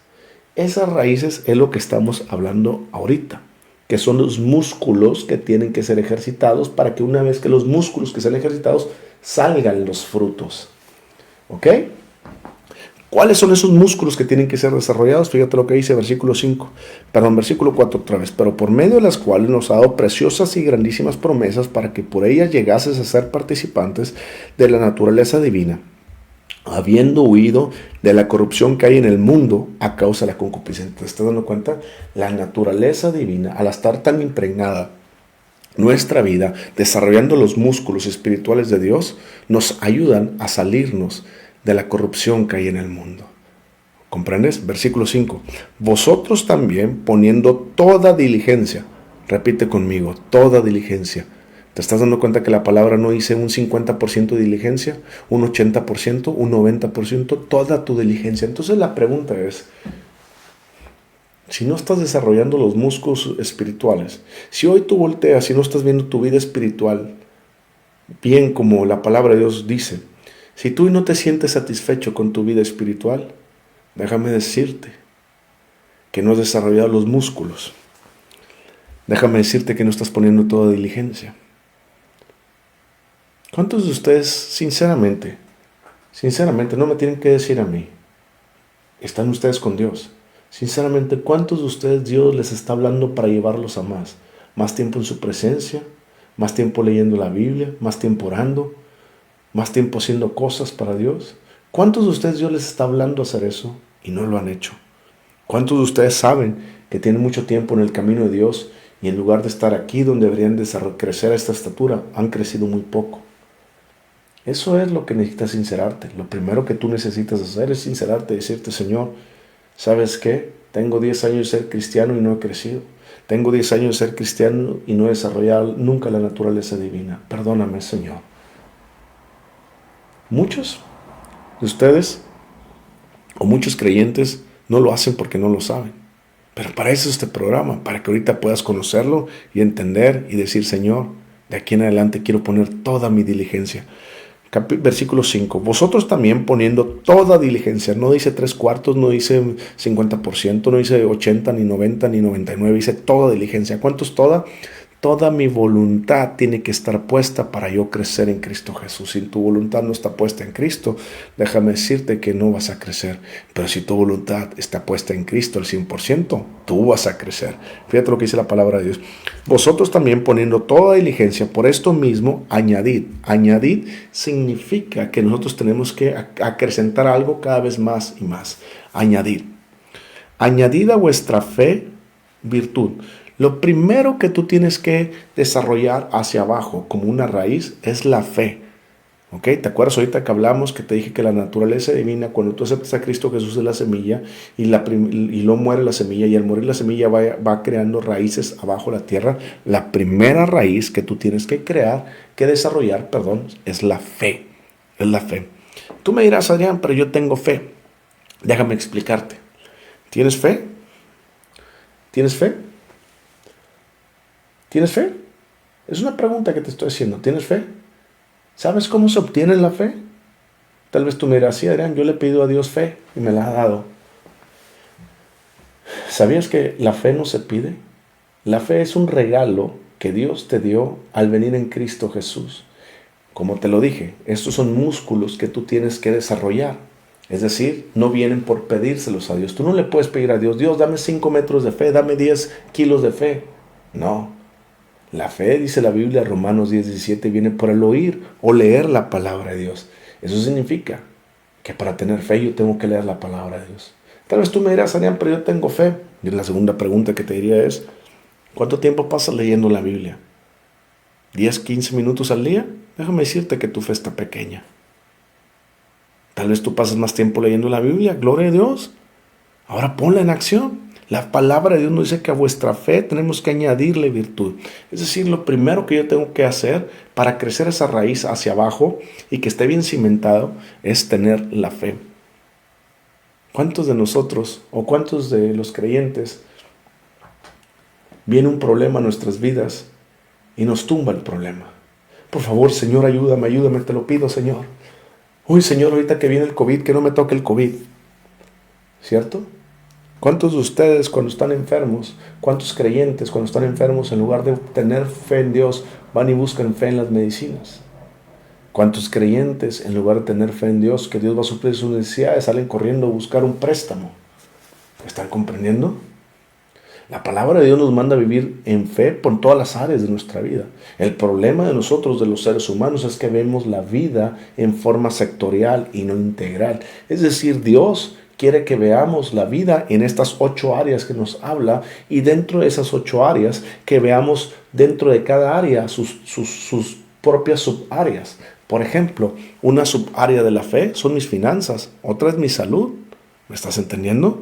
Esas raíces es lo que estamos hablando ahorita, que son los músculos que tienen que ser ejercitados para que una vez que los músculos que sean ejercitados salgan los frutos. ¿Ok? ¿Cuáles son esos músculos que tienen que ser desarrollados? Fíjate lo que dice versículo 4 otra vez. Pero por medio de las cuales nos ha dado preciosas y grandísimas promesas para que por ellas llegases a ser participantes de la naturaleza divina, habiendo huido de la corrupción que hay en el mundo a causa de la concupiscencia. ¿Te estás dando cuenta? La naturaleza divina, al estar tan impregnada nuestra vida, desarrollando los músculos espirituales de Dios, nos ayudan a salirnos de la corrupción que hay en el mundo. ¿Comprendes? Versículo 5. Vosotros también poniendo toda diligencia. Repite conmigo, toda diligencia. ¿Te estás dando cuenta que la palabra no dice un 50% de diligencia, un 80%, un 90%, toda tu diligencia? Entonces la pregunta es, si no estás desarrollando los músculos espirituales, si hoy tú volteas y no estás viendo tu vida espiritual bien como la palabra de Dios dice, si tú no te sientes satisfecho con tu vida espiritual, déjame decirte que no has desarrollado los músculos. Déjame decirte que no estás poniendo toda diligencia. ¿Cuántos de ustedes, sinceramente, no me tienen que decir a mí, están ustedes con Dios? Sinceramente, ¿cuántos de ustedes Dios les está hablando para llevarlos a más? Más tiempo en su presencia, más tiempo leyendo la Biblia, más tiempo orando, más tiempo haciendo cosas para Dios. ¿Cuántos de ustedes Dios les está hablando a hacer eso y no lo han hecho? ¿Cuántos de ustedes saben que tienen mucho tiempo en el camino de Dios y en lugar de estar aquí donde deberían crecer a esta estatura, han crecido muy poco? Eso es lo que necesitas sincerarte. Lo primero que tú necesitas hacer es sincerarte y decirte, Señor, ¿sabes qué? Tengo 10 años de ser cristiano y no he crecido. Tengo 10 años de ser cristiano y no he desarrollado nunca la naturaleza divina. Perdóname, Señor. Muchos de ustedes o muchos creyentes no lo hacen porque no lo saben. Pero para eso es este programa, para que ahorita puedas conocerlo y entender y decir, Señor, de aquí en adelante quiero poner toda mi diligencia. Versículo 5. Vosotros también poniendo toda diligencia. No dice 3/4, no dice 50%, no dice 80, ni 90, ni 99. Dice toda diligencia. ¿Cuánto es toda? Toda mi voluntad tiene que estar puesta para yo crecer en Cristo Jesús. Si tu voluntad no está puesta en Cristo, déjame decirte que no vas a crecer. Pero si tu voluntad está puesta en Cristo al 100%, tú vas a crecer. Fíjate lo que dice la palabra de Dios. Vosotros también poniendo toda diligencia, por esto mismo, añadid. Añadid significa que nosotros tenemos que acrecentar algo cada vez más y más. Añadid. Añadid a vuestra fe virtud. Lo primero que tú tienes que desarrollar hacia abajo como una raíz es la fe. ¿Ok? ¿Te acuerdas ahorita que hablamos que te dije que la naturaleza divina, cuando tú aceptas a Cristo Jesús, es la semilla y luego muere la semilla, y al morir la semilla va creando raíces abajo de la tierra? La primera raíz que tú tienes que desarrollar, es la fe. Es la fe. Tú me dirás, Adrián, pero yo tengo fe. Déjame explicarte. ¿Tienes fe? ¿Tienes fe? ¿Tienes fe? Es una pregunta que te estoy haciendo. ¿Tienes fe? ¿Sabes cómo se obtiene la fe? Tal vez tú me dirás, sí, Adrián, yo le he pedido a Dios fe y me la ha dado. ¿Sabías que la fe no se pide? La fe es un regalo que Dios te dio al venir en Cristo Jesús. Como te lo dije, estos son músculos que tú tienes que desarrollar. Es decir, no vienen por pedírselos a Dios. Tú no le puedes pedir a Dios, Dios, dame 5 metros de fe, dame 10 kilos de fe. No. La fe, dice la Biblia, Romanos 10:17, viene por el oír o leer la palabra de Dios. Eso significa que para tener fe yo tengo que leer la palabra de Dios. Tal vez tú me dirás, Adrián, pero yo tengo fe. Y la segunda pregunta que te diría es, ¿cuánto tiempo pasas leyendo la Biblia? ¿10, 15 minutos al día? Déjame decirte que tu fe está pequeña. Tal vez tú pasas más tiempo leyendo la Biblia, gloria a Dios. Ahora ponla en acción. La palabra de Dios nos dice que a vuestra fe tenemos que añadirle virtud. Es decir, lo primero que yo tengo que hacer para crecer esa raíz hacia abajo y que esté bien cimentado es tener la fe. ¿Cuántos de nosotros o cuántos de los creyentes viene un problema a nuestras vidas y nos tumba el problema? Por favor, Señor, ayúdame, te lo pido, Señor. Uy, Señor, ahorita que viene el COVID, que no me toque el COVID. ¿Cierto? ¿Cuántos de ustedes cuando están enfermos, cuántos creyentes cuando están enfermos, en lugar de tener fe en Dios, van y buscan fe en las medicinas? ¿Cuántos creyentes, en lugar de tener fe en Dios, que Dios va a suplir sus necesidades, salen corriendo a buscar un préstamo? ¿Están comprendiendo? La palabra de Dios nos manda a vivir en fe por todas las áreas de nuestra vida. El problema de nosotros, de los seres humanos, es que vemos la vida en forma sectorial y no integral. Es decir, Dios quiere que veamos la vida en estas 8 áreas que nos habla, y dentro de esas 8 áreas que veamos dentro de cada área sus propias subáreas. Por ejemplo, una subárea de la fe son mis finanzas, otra es mi salud. ¿Me estás entendiendo?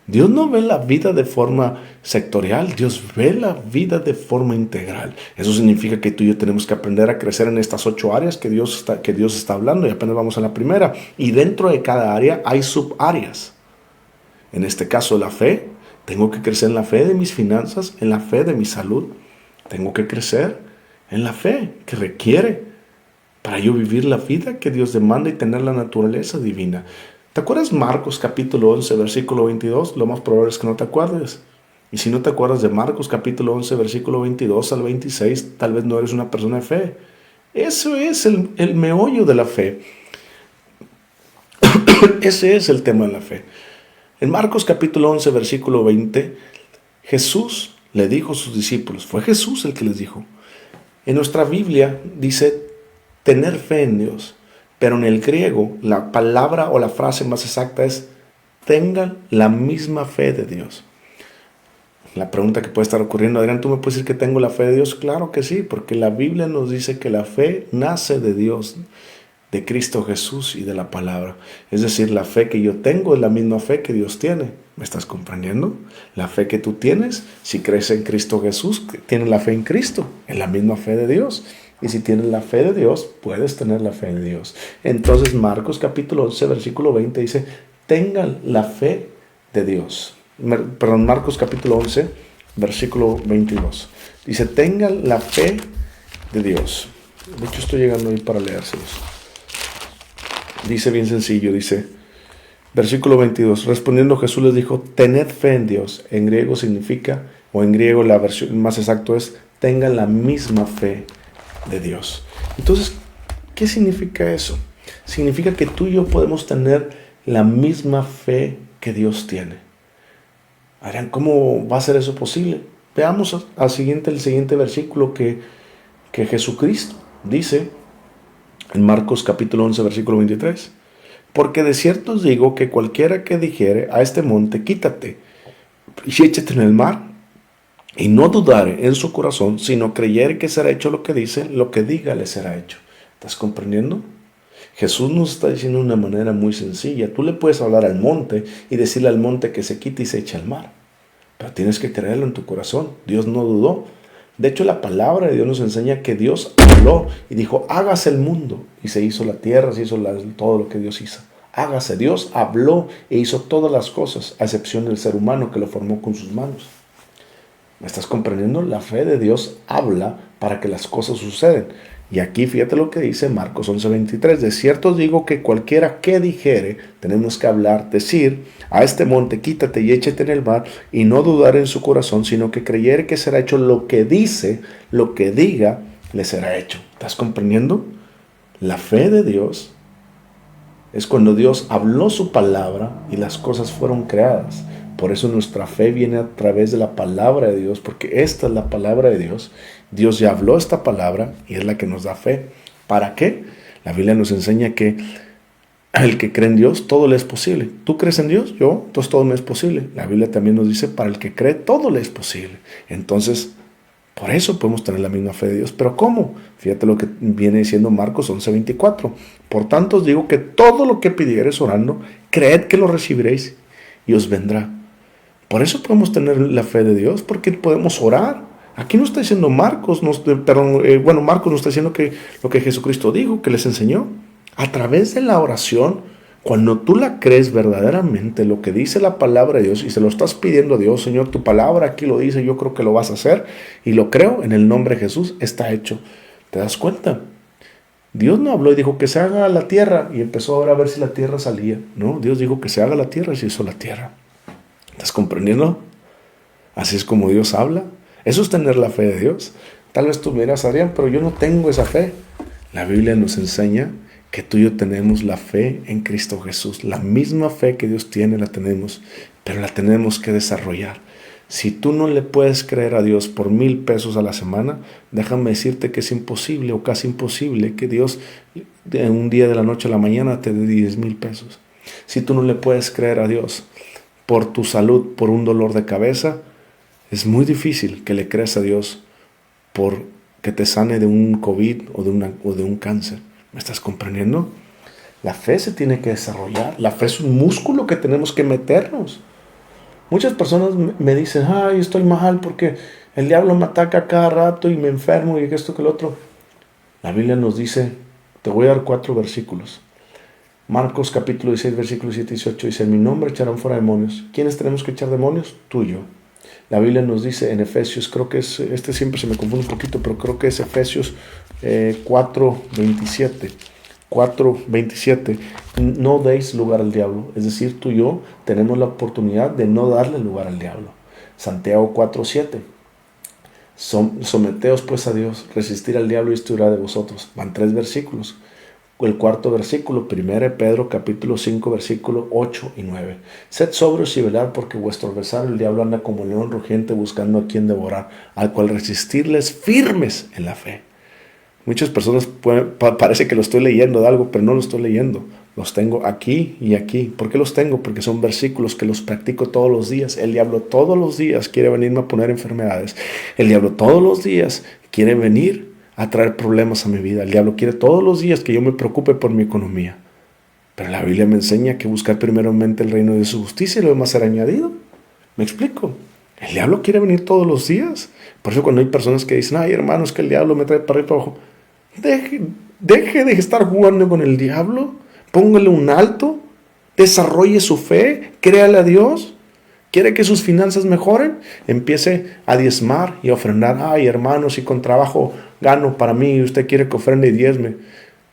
Dios no ve la vida de forma sectorial, Dios ve la vida de forma integral. Eso significa que tú y yo tenemos que aprender a crecer en estas 8 áreas que Dios está hablando, y apenas vamos a la primera. Y dentro de cada área hay subáreas. En este caso, la fe, tengo que crecer en la fe de mis finanzas, en la fe de mi salud. Tengo que crecer en la fe que requiere para yo vivir la vida que Dios demanda y tener la naturaleza divina. ¿Te acuerdas Marcos capítulo 11, versículo 22? Lo más probable es que no te acuerdes. Y si no te acuerdas de Marcos capítulo 11, versículo 22 al 26, tal vez no eres una persona de fe. Eso es el meollo de la fe. Ese es el tema de la fe. En Marcos capítulo 11, versículo 20, Jesús le dijo a sus discípulos, fue Jesús el que les dijo. En nuestra Biblia dice tener fe en Dios. Pero en el griego, la palabra o la frase más exacta es tengan la misma fe de Dios. La pregunta que puede estar ocurriendo, Adrián, ¿tú me puedes decir que tengo la fe de Dios? Claro que sí, porque la Biblia nos dice que la fe nace de Dios, de Cristo Jesús y de la palabra. Es decir, la fe que yo tengo es la misma fe que Dios tiene. ¿Me estás comprendiendo? La fe que tú tienes, si crees en Cristo Jesús, tienes la fe en Cristo, es la misma fe de Dios. Y si tienes la fe de Dios, puedes tener la fe de Dios. Entonces Marcos capítulo 11, versículo 20 dice, tengan la fe de Dios. Marcos capítulo 11, versículo 22. Dice, tengan la fe de Dios. De hecho, estoy llegando ahí para leérselos. Dice bien sencillo, dice, versículo 22. Respondiendo Jesús les dijo, tened fe en Dios. En griego significa, o en griego la versión más exacto es, tengan la misma fe de Dios. Entonces, ¿qué significa eso? Significa que tú y yo podemos tener la misma fe que Dios tiene. Adrián, ¿cómo va a ser eso posible? Veamos el siguiente versículo que Jesucristo dice en Marcos capítulo 11, versículo 23. Porque de cierto os digo que cualquiera que dijere a este monte, quítate y échate en el mar, y no dudare en su corazón, sino creyere que será hecho lo que dice, lo que diga le será hecho. ¿Estás comprendiendo? Jesús nos está diciendo de una manera muy sencilla. Tú le puedes hablar al monte y decirle al monte que se quite y se eche al mar. Pero tienes que creerlo en tu corazón. Dios no dudó. De hecho, la palabra de Dios nos enseña que Dios habló y dijo, hágase el mundo. Y se hizo la tierra, se hizo todo lo que Dios hizo. Hágase. Dios habló e hizo todas las cosas, a excepción del ser humano que lo formó con sus manos. ¿Me estás comprendiendo? La fe de Dios habla para que las cosas suceden. Y aquí fíjate lo que dice Marcos 11:23. De cierto os digo que cualquiera que dijere, tenemos que hablar, decir, a este monte quítate y échate en el mar, y no dudar en su corazón, sino que creyere que será hecho lo que dice, lo que diga, le será hecho. ¿Estás comprendiendo? La fe de Dios es cuando Dios habló su palabra y las cosas fueron creadas. Por eso nuestra fe viene a través de la palabra de Dios, porque esta es la palabra de Dios. Dios ya habló esta palabra y es la que nos da fe. ¿Para qué? La Biblia nos enseña que al que cree en Dios, todo le es posible. ¿Tú crees en Dios? Yo, entonces todo me es posible. La Biblia también nos dice, para el que cree, todo le es posible. Entonces, por eso podemos tener la misma fe de Dios. ¿Pero cómo? Fíjate lo que viene diciendo Marcos 11:24. Por tanto os digo que todo lo que pidiereis orando, creed que lo recibiréis y os vendrá. Por eso podemos tener la fe de Dios, porque podemos orar. Aquí no está diciendo Marcos, Marcos nos está diciendo que lo que Jesucristo dijo, que les enseñó. A través de la oración, cuando tú la crees verdaderamente, lo que dice la palabra de Dios, y se lo estás pidiendo a Dios, Señor, tu palabra aquí lo dice, yo creo que lo vas a hacer, y lo creo, en el nombre de Jesús, está hecho. ¿Te das cuenta? Dios no habló y dijo que se haga la tierra, y empezó ahora a ver si la tierra salía. No, Dios dijo que se haga la tierra y se hizo la tierra. ¿Estás comprendiendo? Así es como Dios habla. Eso es tener la fe de Dios. Tal vez tú me dirás, Adrián, pero yo no tengo esa fe. La Biblia nos enseña que tú y yo tenemos la fe en Cristo Jesús. La misma fe que Dios tiene la tenemos, pero la tenemos que desarrollar. Si tú no le puedes creer a Dios por 1,000 pesos a la semana, déjame decirte que es imposible o casi imposible que Dios de un día de la noche a la mañana te dé 10,000 pesos. Si tú no le puedes creer a Dios por tu salud, por un dolor de cabeza, es muy difícil que le creas a Dios por que te sane de un COVID o de un cáncer. ¿Me estás comprendiendo? La fe se tiene que desarrollar. La fe es un músculo que tenemos que meternos. Muchas personas me dicen, ay, estoy mal porque el diablo me ataca cada rato y me enfermo y esto que el otro. La Biblia nos dice, te voy a dar 4 versículos. Marcos capítulo 16, versículos 7 y 18 dice, en mi nombre echarán fuera demonios. ¿Quiénes tenemos que echar demonios? Tú y yo. La Biblia nos dice en Efesios, creo que es, siempre se me confunde un poquito, pero creo que es Efesios 4:27. 4:27, no deis lugar al diablo. Es decir, tú y yo tenemos la oportunidad de no darle lugar al diablo. Santiago 4:7, someteos pues a Dios, resistir al diablo y estudiará de vosotros. Van 3 versículos. El 4 versículo, 1 Pedro capítulo 5 versículo 8 y 9. Sed sobrios y velad, porque vuestro adversario el diablo anda como león rugiente buscando a quien devorar, al cual resistirles firmes en la fe. Muchas personas parece que lo estoy leyendo de algo, pero no lo estoy leyendo. Los tengo aquí y aquí. ¿Por qué los tengo? Porque son versículos que los practico todos los días. El diablo todos los días quiere venirme a poner enfermedades. El diablo todos los días quiere venir a traer problemas a mi vida. El diablo quiere todos los días que yo me preocupe por mi economía. Pero la Biblia me enseña que buscar primeramente el reino de su justicia y lo demás será añadido. ¿Me explico? El diablo quiere venir todos los días. Por eso cuando hay personas que dicen, ay hermanos, que el diablo me trae para arriba y para abajo. Deje de estar jugando con el diablo. Póngale un alto. Desarrolle su fe. Créale a Dios. ¿Quiere que sus finanzas mejoren? Empiece a diezmar y a ofrendar. Ay hermanos, si con trabajo gano para mí y usted quiere que ofrende y diezme.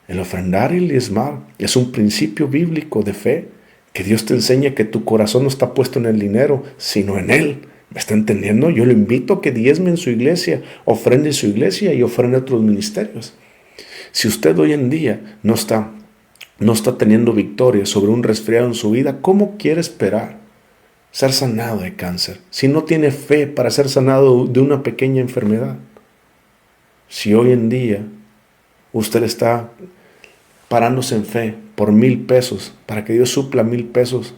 El ofrendar y el diezmar es un principio bíblico de fe, que Dios te enseña que tu corazón no está puesto en el dinero, sino en Él. ¿Me está entendiendo? Yo le invito a que diezme en su iglesia, ofrende en su iglesia y ofrende a otros ministerios. Si usted hoy en día no está teniendo victoria sobre un resfriado en su vida, ¿cómo quiere esperar ser sanado de cáncer? Si no tiene fe para ser sanado de una pequeña enfermedad. Si hoy en día usted está parándose en fe por 1,000 pesos para que Dios supla 1,000 pesos,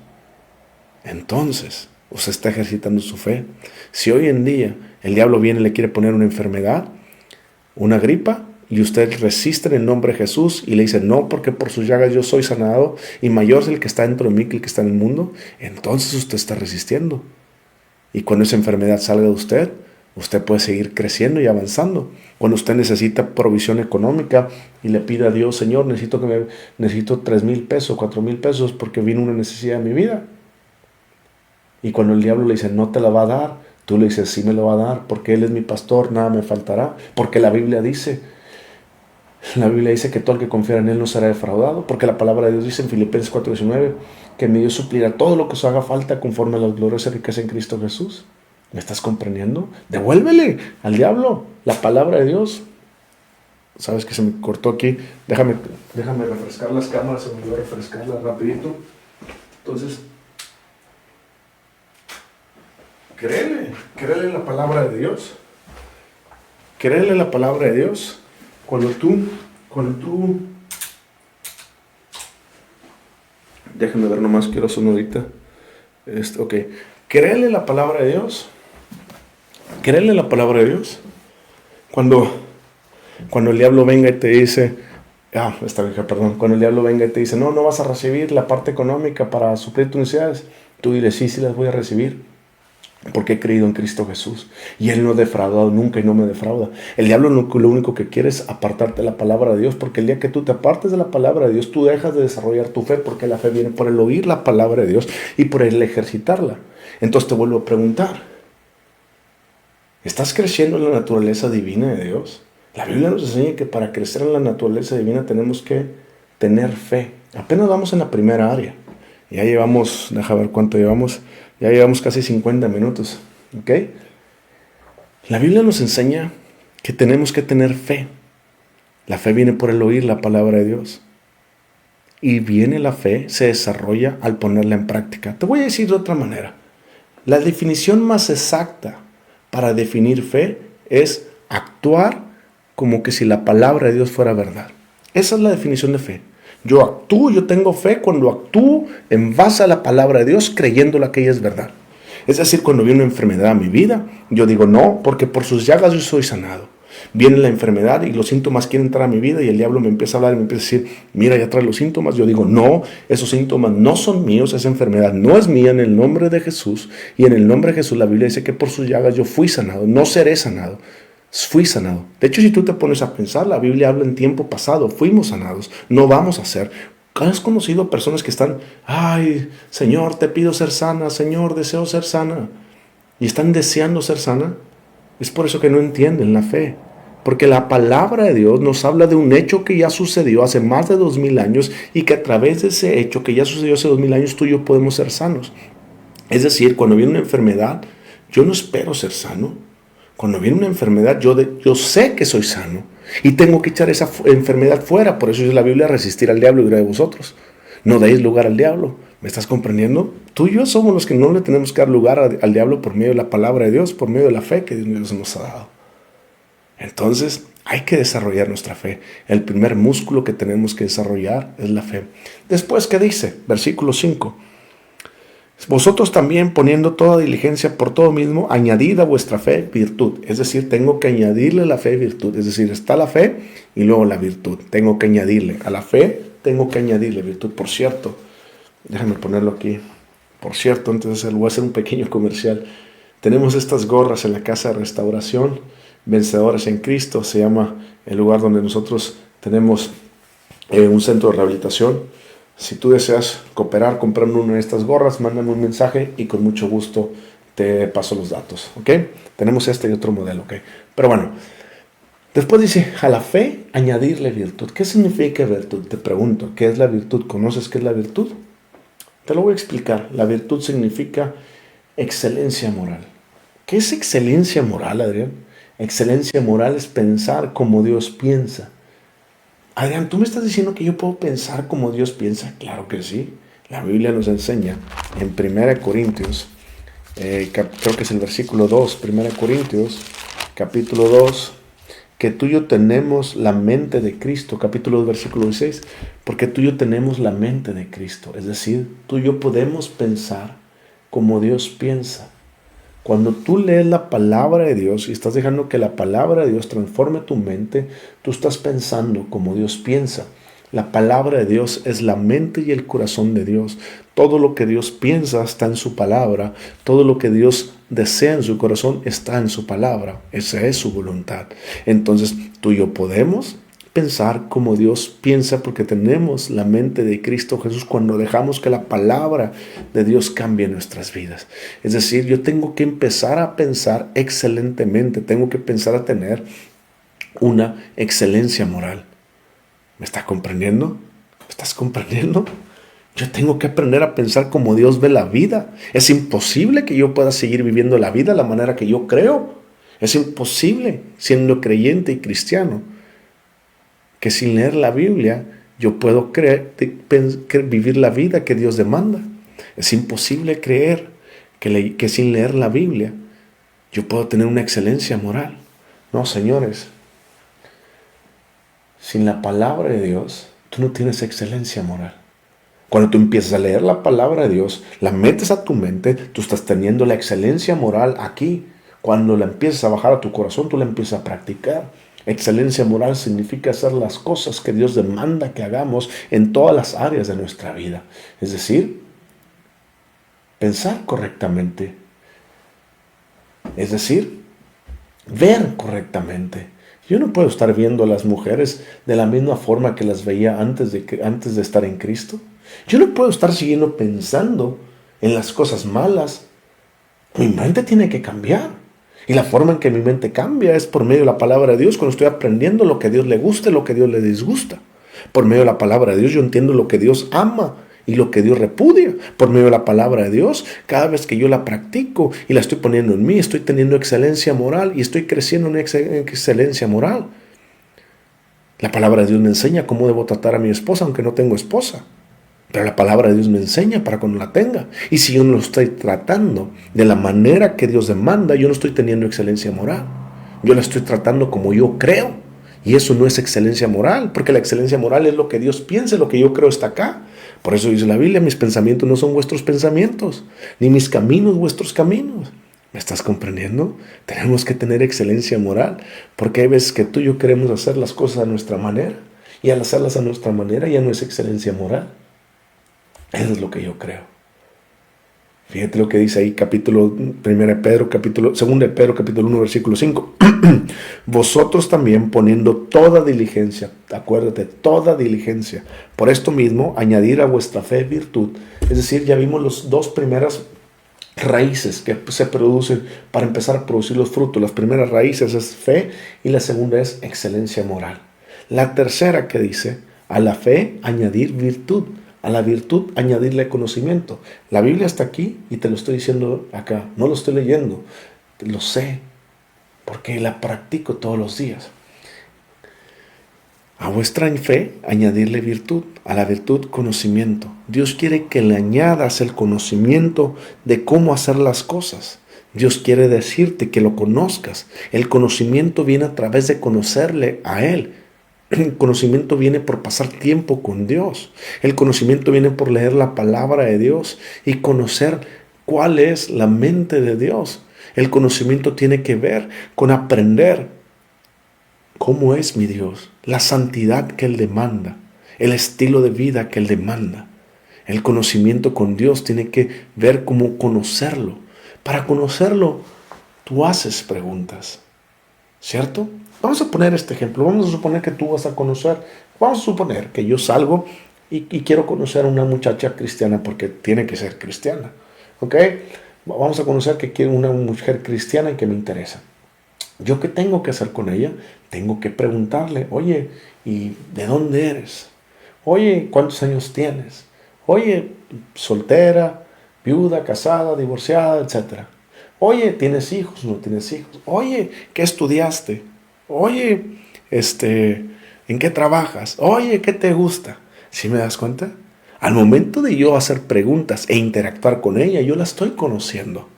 entonces usted está ejercitando su fe. Si hoy en día el diablo viene y le quiere poner una enfermedad, una gripa, y usted resiste en el nombre de Jesús y le dice, no, porque por sus llagas yo soy sanado y mayor es el que está dentro de mí que el que está en el mundo, entonces usted está resistiendo. Y cuando esa enfermedad salga de usted puede seguir creciendo y avanzando. Cuando usted necesita provisión económica y le pide a Dios, Señor, necesito 3,000 pesos, 4,000 pesos porque vino una necesidad en mi vida. Y cuando el diablo le dice, no te la va a dar, tú le dices, sí me lo va a dar, porque Él es mi pastor, nada me faltará. Porque la Biblia dice que todo el que confiara en Él no será defraudado, porque la palabra de Dios dice en Filipenses 4:19 que mi Dios suplirá todo lo que os haga falta conforme a las gloriosas riquezas en Cristo Jesús. ¿Me estás comprendiendo? Devuélvele al diablo la palabra de Dios. Sabes que se me cortó aquí. Déjame refrescar las cámaras, se me olvidó refrescarlas rapidito. Entonces, créele la palabra de Dios. Créele la palabra de Dios. Cuando tú, déjenme ver nomás, quiero sonarita. Ok, créele la palabra de Dios. Créele la palabra de Dios. Cuando el diablo venga y te dice, cuando el diablo venga y te dice, no vas a recibir la parte económica para suplir tus necesidades, tú dile, sí las voy a recibir, porque he creído en Cristo Jesús. Y Él no ha defraudado nunca y no me defrauda. El diablo lo único que quiere es apartarte de la palabra de Dios, porque el día que tú te apartes de la palabra de Dios, tú dejas de desarrollar tu fe, porque la fe viene por el oír la palabra de Dios y por el ejercitarla. Entonces te vuelvo a preguntar, ¿estás creciendo en la naturaleza divina de Dios? La Biblia nos enseña que para crecer en la naturaleza divina tenemos que tener fe. Apenas vamos en la primera área. Ya llevamos, deja ver cuánto llevamos. Ya llevamos casi 50 minutos. ¿Ok? La Biblia nos enseña que tenemos que tener fe. La fe viene por el oír la palabra de Dios. Y viene la fe, se desarrolla al ponerla en práctica. Te voy a decir de otra manera. La definición más exacta para definir fe es actuar como que si la palabra de Dios fuera verdad. Esa es la definición de fe. Yo tengo fe cuando actúo en base a la palabra de Dios, creyéndola que ella es verdad. Es decir, cuando viene una enfermedad a mi vida, yo digo no, porque por sus llagas yo soy sanado. Viene la enfermedad y los síntomas quieren entrar a mi vida y el diablo me empieza a hablar y me empieza a decir, mira, ya trae los síntomas. Yo digo, no, esos síntomas no son míos, esa enfermedad no es mía, en el nombre de Jesús. Y en el nombre de Jesús la Biblia dice que por sus llagas yo fui sanado, no seré sanado, fui sanado. De hecho, si tú te pones a pensar, la Biblia habla en tiempo pasado, fuimos sanados, no vamos a ser. ¿Has conocido personas que están, ay, Señor, te pido ser sana, Señor, deseo ser sana? Y están deseando ser sana. Es por eso que no entienden la fe. Porque la palabra de Dios nos habla de un hecho que ya sucedió hace más de 2000 años y que a través de ese hecho que ya sucedió hace 2000 años tú y yo podemos ser sanos. Es decir, cuando viene una enfermedad, yo no espero ser sano. Cuando viene una enfermedad, yo sé que soy sano y tengo que echar esa enfermedad fuera. Por eso dice la Biblia, resistir al diablo y huirá de vosotros. No deis lugar al diablo. ¿Me estás comprendiendo? Tú y yo somos los que no le tenemos que dar lugar al diablo por medio de la palabra de Dios, por medio de la fe que Dios nos ha dado. Entonces, hay que desarrollar nuestra fe. El primer músculo que tenemos que desarrollar es la fe. Después, ¿qué dice? Versículo 5. Vosotros también, poniendo toda diligencia por todo mismo, añadid a vuestra fe virtud. Es decir, tengo que añadirle a la fe virtud. Es decir, está la fe y luego la virtud. Tengo que añadirle a la fe, tengo que añadirle virtud. Por cierto, déjame ponerlo aquí. Por cierto, entonces voy a hacer un pequeño comercial. Tenemos estas gorras en la casa de restauración, Vencedores en Cristo, se llama el lugar donde nosotros tenemos un centro de rehabilitación. Si tú deseas cooperar comprando una de estas gorras, mándame un mensaje y con mucho gusto te paso los datos, ¿ok? Tenemos este y otro modelo, ¿ok? Pero bueno, después dice, a la fe añadirle virtud. ¿Qué significa virtud? Te pregunto, ¿qué es la virtud? ¿Conoces qué es la virtud? Te lo voy a explicar. La virtud significa excelencia moral. ¿Qué es excelencia moral, Adrián? Excelencia moral es pensar como Dios piensa. Adrián, ¿tú me estás diciendo que yo puedo pensar como Dios piensa? Claro que sí. La Biblia nos enseña en 1 Corintios, creo que es el versículo 2, 1 Corintios, capítulo 2, que tú y yo tenemos la mente de Cristo, capítulo 2, versículo 16, porque tú y yo tenemos la mente de Cristo. Es decir, tú y yo podemos pensar como Dios piensa. Cuando tú lees la palabra de Dios y estás dejando que la palabra de Dios transforme tu mente, tú estás pensando como Dios piensa. La palabra de Dios es la mente y el corazón de Dios. Todo lo que Dios piensa está en su palabra. Todo lo que Dios desea en su corazón está en su palabra. Esa es su voluntad. Entonces, tú y yo podemos pensar como Dios piensa porque tenemos la mente de Cristo Jesús cuando dejamos que la palabra de Dios cambie nuestras vidas. Es decir, yo tengo que empezar a pensar excelentemente, tengo que empezar a tener una excelencia moral. ¿Me estás comprendiendo? ¿Me estás comprendiendo? Yo tengo que aprender a pensar como Dios ve la vida. Es imposible que yo pueda seguir viviendo la vida de la manera que yo creo. Es imposible, siendo creyente y cristiano, que sin leer la Biblia yo puedo vivir la vida que Dios demanda. Es imposible creer que sin leer la Biblia yo puedo tener una excelencia moral. No, señores, sin la palabra de Dios tú no tienes excelencia moral. Cuando tú empiezas a leer la palabra de Dios, la metes a tu mente, tú estás teniendo la excelencia moral aquí. Cuando la empiezas a bajar a tu corazón, tú la empiezas a practicar. Excelencia moral significa hacer las cosas que Dios demanda que hagamos en todas las áreas de nuestra vida. Es decir, pensar correctamente. Es decir, ver correctamente. Yo no puedo estar viendo a las mujeres de la misma forma que las veía antes de estar en Cristo. Yo no puedo estar siguiendo pensando en las cosas malas. Mi mente tiene que cambiar. Y la forma en que mi mente cambia es por medio de la palabra de Dios, cuando estoy aprendiendo lo que a Dios le gusta y lo que a Dios le disgusta. Por medio de la palabra de Dios yo entiendo lo que Dios ama y lo que Dios repudia. Por medio de la palabra de Dios, cada vez que yo la practico y la estoy poniendo en mí, estoy teniendo excelencia moral y estoy creciendo en excelencia moral. La palabra de Dios me enseña cómo debo tratar a mi esposa aunque no tengo esposa. Pero la palabra de Dios me enseña para cuando la tenga. Y si yo no lo estoy tratando de la manera que Dios demanda, yo no estoy teniendo excelencia moral. Yo la estoy tratando como yo creo. Y eso no es excelencia moral, porque la excelencia moral es lo que Dios piensa, lo que yo creo está acá. Por eso dice la Biblia, mis pensamientos no son vuestros pensamientos, ni mis caminos vuestros caminos. ¿Me estás comprendiendo? Tenemos que tener excelencia moral, porque hay veces que tú y yo queremos hacer las cosas a nuestra manera, y al hacerlas a nuestra manera ya no es excelencia moral. Eso es lo que yo creo. Fíjate lo que dice ahí, 2 de Pedro, capítulo 1, versículo 5. Vosotros también poniendo toda diligencia, acuérdate, toda diligencia. Por esto mismo, añadir a vuestra fe virtud. Es decir, ya vimos las dos primeras raíces que se producen para empezar a producir los frutos. Las primeras raíces es fe y la segunda es excelencia moral. La tercera que dice, a la fe añadir virtud. A la virtud añadirle conocimiento. La Biblia está aquí y te lo estoy diciendo acá. No lo estoy leyendo, lo sé, porque la practico todos los días. A vuestra fe añadirle virtud. A la virtud conocimiento. Dios quiere que le añadas el conocimiento de cómo hacer las cosas. Dios quiere decirte que lo conozcas. El conocimiento viene a través de conocerle a Él. El conocimiento viene por pasar tiempo con Dios. El conocimiento viene por leer la palabra de Dios y conocer cuál es la mente de Dios. El conocimiento tiene que ver con aprender cómo es mi Dios, la santidad que Él demanda, el estilo de vida que Él demanda. El conocimiento con Dios tiene que ver cómo conocerlo. Para conocerlo, tú haces preguntas, ¿cierto? Vamos a poner este ejemplo. Vamos a suponer que tú vas a conocer. Vamos a suponer que yo salgo y quiero conocer a una muchacha cristiana porque tiene que ser cristiana. ¿Ok? Vamos a conocer que quiero una mujer cristiana y que me interesa. ¿Yo qué tengo que hacer con ella? Tengo que preguntarle, oye, ¿y de dónde eres? Oye, ¿cuántos años tienes? Oye, soltera, viuda, casada, divorciada, etc. Oye, ¿tienes hijos? ¿No tienes hijos? Oye, ¿qué estudiaste? Oye, ¿en qué trabajas? Oye, ¿qué te gusta? ¿Sí me das cuenta? Al momento de yo hacer preguntas e interactuar con ella, yo la estoy conociendo.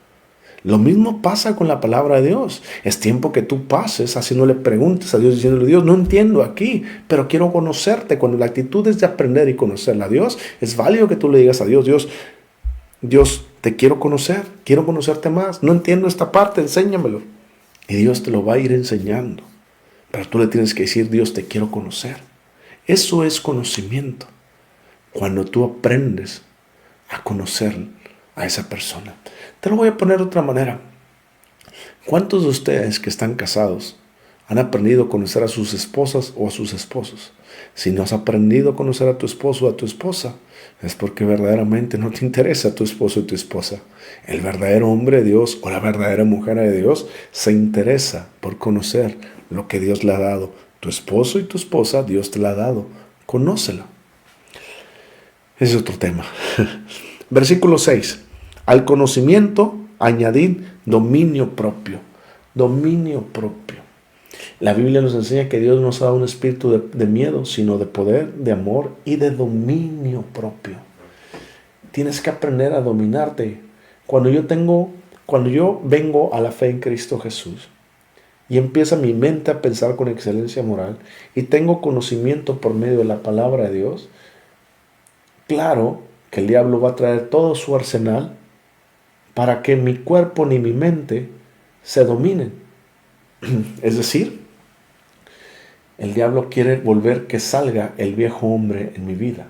Lo mismo pasa con la palabra de Dios. Es tiempo que tú pases haciéndole preguntas a Dios, diciéndole, Dios, no entiendo aquí, pero quiero conocerte. Cuando la actitud es de aprender y conocerla a Dios, es válido que tú le digas a Dios, Dios, te quiero conocerte más. No entiendo esta parte, enséñamelo. Y Dios te lo va a ir enseñando. Pero tú le tienes que decir, Dios, te quiero conocer. Eso es conocimiento. Cuando tú aprendes a conocer a esa persona. Te lo voy a poner de otra manera. ¿Cuántos de ustedes que están casados han aprendido a conocer a sus esposas o a sus esposos? Si no has aprendido a conocer a tu esposo o a tu esposa, es porque verdaderamente no te interesa tu esposo y tu esposa. El verdadero hombre de Dios o la verdadera mujer de Dios se interesa por conocer lo que Dios le ha dado. Tu esposo y tu esposa, Dios te la ha dado. Conócela. Ese es otro tema. Versículo 6. Al conocimiento añadid dominio propio. Dominio propio. La Biblia nos enseña que Dios nos ha dado un espíritu de miedo, sino de poder, de amor y de dominio propio. Tienes que aprender a dominarte. Cuando yo vengo a la fe en Cristo Jesús y empieza mi mente a pensar con excelencia moral y tengo conocimiento por medio de la palabra de Dios, claro que el diablo va a traer todo su arsenal para que mi cuerpo ni mi mente se dominen. Es decir, el diablo quiere volver que salga el viejo hombre en mi vida.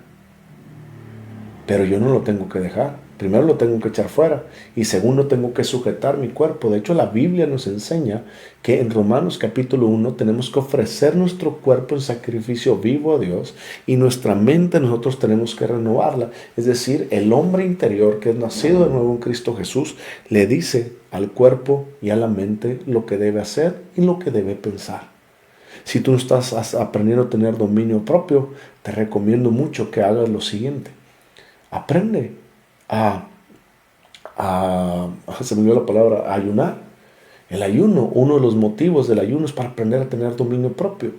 Pero yo no lo tengo que dejar. Primero lo tengo que echar fuera. Y segundo tengo que sujetar mi cuerpo. De hecho, la Biblia nos enseña que en Romanos capítulo 1 tenemos que ofrecer nuestro cuerpo en sacrificio vivo a Dios. Y nuestra mente nosotros tenemos que renovarla. Es decir, el hombre interior que es nacido de nuevo en Cristo Jesús le dice al cuerpo y a la mente lo que debe hacer y lo que debe pensar. Si tú no estás aprendiendo a tener dominio propio, te recomiendo mucho que hagas lo siguiente. Aprende se me olvidó la palabra, a ayunar. El ayuno, uno de los motivos del ayuno es para aprender a tener dominio propio.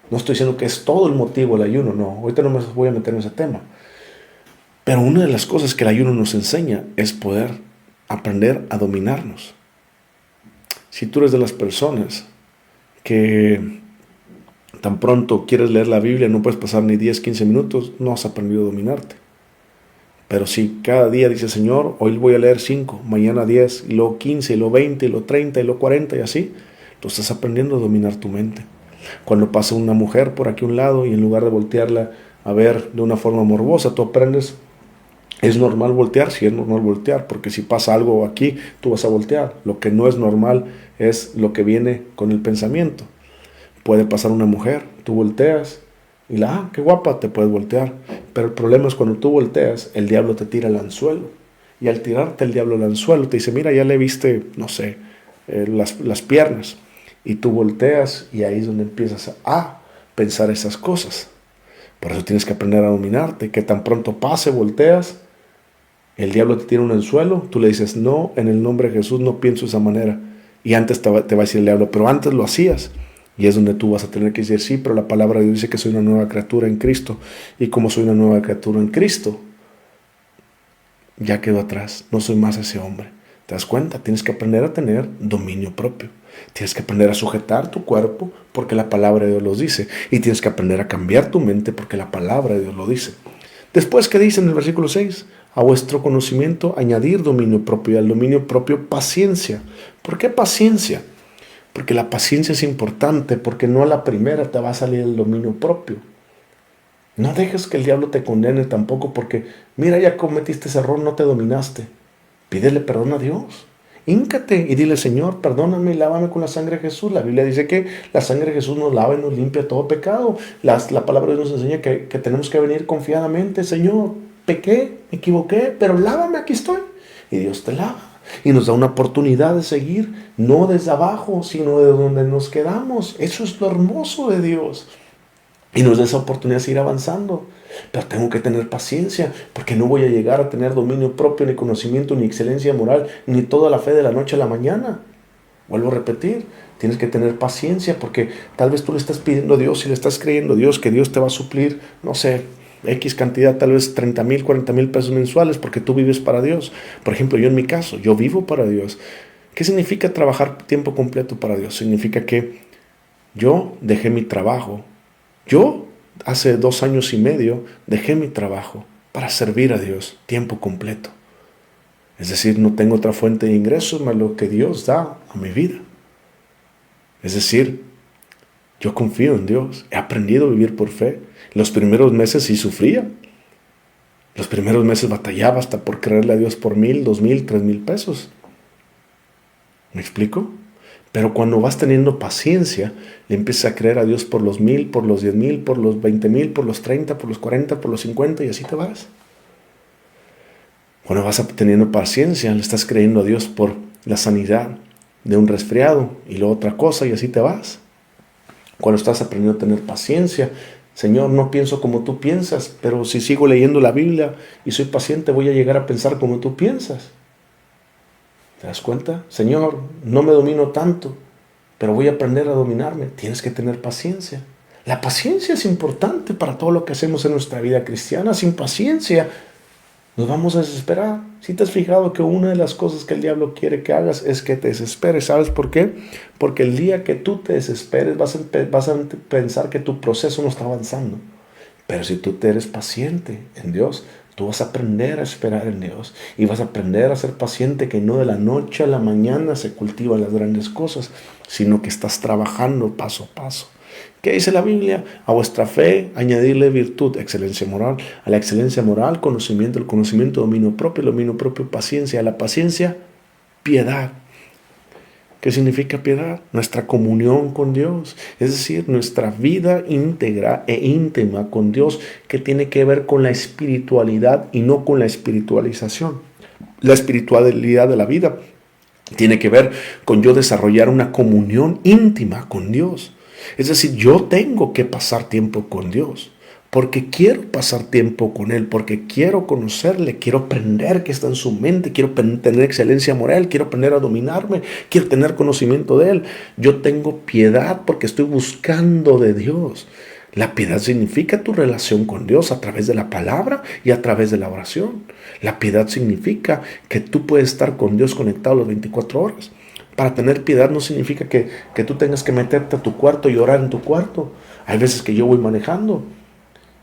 No estoy diciendo que es todo el motivo del ayuno, no. Ahorita no me voy a meter en ese tema. Pero una de las cosas que el ayuno nos enseña es poder aprender a dominarnos. Si tú eres de las personas que tan pronto quieres leer la Biblia, no puedes pasar ni 10, 15 minutos, no has aprendido a dominarte. Pero si cada día dices, Señor, hoy voy a leer 5, mañana 10, y luego 15, y luego 20, y luego 30, y luego 40, y así, tú estás aprendiendo a dominar tu mente. Cuando pasa una mujer por aquí a un lado, y en lugar de voltearla a ver de una forma morbosa, tú aprendes, es normal voltear, sí es normal voltear, porque si pasa algo aquí, tú vas a voltear. Lo que no es normal es lo que viene con el pensamiento. Puede pasar una mujer, tú volteas, y qué guapa, te puedes voltear. Pero el problema es cuando tú volteas, el diablo te tira el anzuelo. Y al tirarte el diablo el anzuelo, te dice, mira, ya le viste, no sé, las piernas. Y tú volteas y ahí es donde empiezas a pensar esas cosas. Por eso tienes que aprender a dominarte. Que tan pronto pase, volteas, el diablo te tira un anzuelo, tú le dices, no, en el nombre de Jesús no pienso de esa manera. Y antes te va a decir el diablo, pero antes lo hacías. Y es donde tú vas a tener que decir, sí, pero la palabra de Dios dice que soy una nueva criatura en Cristo. Y como soy una nueva criatura en Cristo, ya quedo atrás, no soy más ese hombre. ¿Te das cuenta? Tienes que aprender a tener dominio propio. Tienes que aprender a sujetar tu cuerpo porque la palabra de Dios lo dice. Y tienes que aprender a cambiar tu mente porque la palabra de Dios lo dice. Después, ¿qué dice en el versículo 6? A vuestro conocimiento añadir dominio propio, y al dominio propio paciencia. ¿Por qué paciencia? Porque la paciencia es importante, porque no a la primera te va a salir el dominio propio. No dejes que el diablo te condene tampoco, porque mira, ya cometiste ese error, no te dominaste. Pídele perdón a Dios. Híncate y dile, Señor, perdóname y lávame con la sangre de Jesús. La Biblia dice que la sangre de Jesús nos lava y nos limpia todo pecado. La palabra de Dios nos enseña que tenemos que venir confiadamente. Señor, pequé, me equivoqué, pero lávame, aquí estoy. Y Dios te lava. Y nos da una oportunidad de seguir, no desde abajo, sino de donde nos quedamos. Eso es lo hermoso de Dios. Y nos da esa oportunidad de seguir avanzando. Pero tengo que tener paciencia, porque no voy a llegar a tener dominio propio, ni conocimiento, ni excelencia moral, ni toda la fe de la noche a la mañana. Vuelvo a repetir, tienes que tener paciencia, porque tal vez tú le estás pidiendo a Dios y le estás creyendo a Dios que Dios te va a suplir, no sé, X cantidad, tal vez 30,000, 40,000 pesos mensuales, porque tú vives para Dios. Por ejemplo, yo en mi caso, yo vivo para Dios. ¿Qué significa trabajar tiempo completo para Dios? Significa que yo dejé mi trabajo. Yo hace 2 años y medio dejé mi trabajo para servir a Dios tiempo completo. Es decir, no tengo otra fuente de ingresos más lo que Dios da a mi vida. Es decir, yo confío en Dios. He aprendido a vivir por fe. Los primeros meses sí sufría. Los primeros meses batallaba hasta por creerle a Dios por 1,000, 2,000, 3,000 pesos. ¿Me explico? Pero cuando vas teniendo paciencia, le empiezas a creer a Dios por los 1,000, por los 10,000, por los 20,000, por los 30, por los 40, por los 50, y así te vas. Cuando vas teniendo paciencia, le estás creyendo a Dios por la sanidad de un resfriado y luego otra cosa, y así te vas. Cuando estás aprendiendo a tener paciencia, Señor, no pienso como tú piensas, pero si sigo leyendo la Biblia y soy paciente, voy a llegar a pensar como tú piensas. ¿Te das cuenta? Señor, no me domino tanto, pero voy a aprender a dominarme. Tienes que tener paciencia. La paciencia es importante para todo lo que hacemos en nuestra vida cristiana. Sin paciencia nos vamos a desesperar. Si te has fijado que una de las cosas que el diablo quiere que hagas es que te desesperes. ¿Sabes por qué? Porque el día que tú te desesperes vas a pensar que tu proceso no está avanzando. Pero si tú te eres paciente en Dios, tú vas a aprender a esperar en Dios y vas a aprender a ser paciente, que no de la noche a la mañana se cultivan las grandes cosas, sino que estás trabajando paso a paso. ¿Qué dice la Biblia? A vuestra fe añadirle virtud, excelencia moral. A la excelencia moral, conocimiento. El conocimiento, dominio propio. El dominio propio, paciencia. A la paciencia, piedad. ¿Qué significa piedad? Nuestra comunión con Dios, es decir, nuestra vida íntegra e íntima con Dios, que tiene que ver con la espiritualidad y no con la espiritualización. La espiritualidad de la vida tiene que ver con yo desarrollar una comunión íntima con Dios. Es decir, yo tengo que pasar tiempo con Dios, porque quiero pasar tiempo con Él, porque quiero conocerle, quiero aprender qué está en su mente, quiero tener excelencia moral, quiero aprender a dominarme, quiero tener conocimiento de Él. Yo tengo piedad porque estoy buscando de Dios. La piedad significa tu relación con Dios a través de la palabra y a través de la oración. La piedad significa que tú puedes estar con Dios conectado las 24 horas. Para tener piedad no significa que tú tengas que meterte a tu cuarto y orar en tu cuarto. Hay veces que yo voy manejando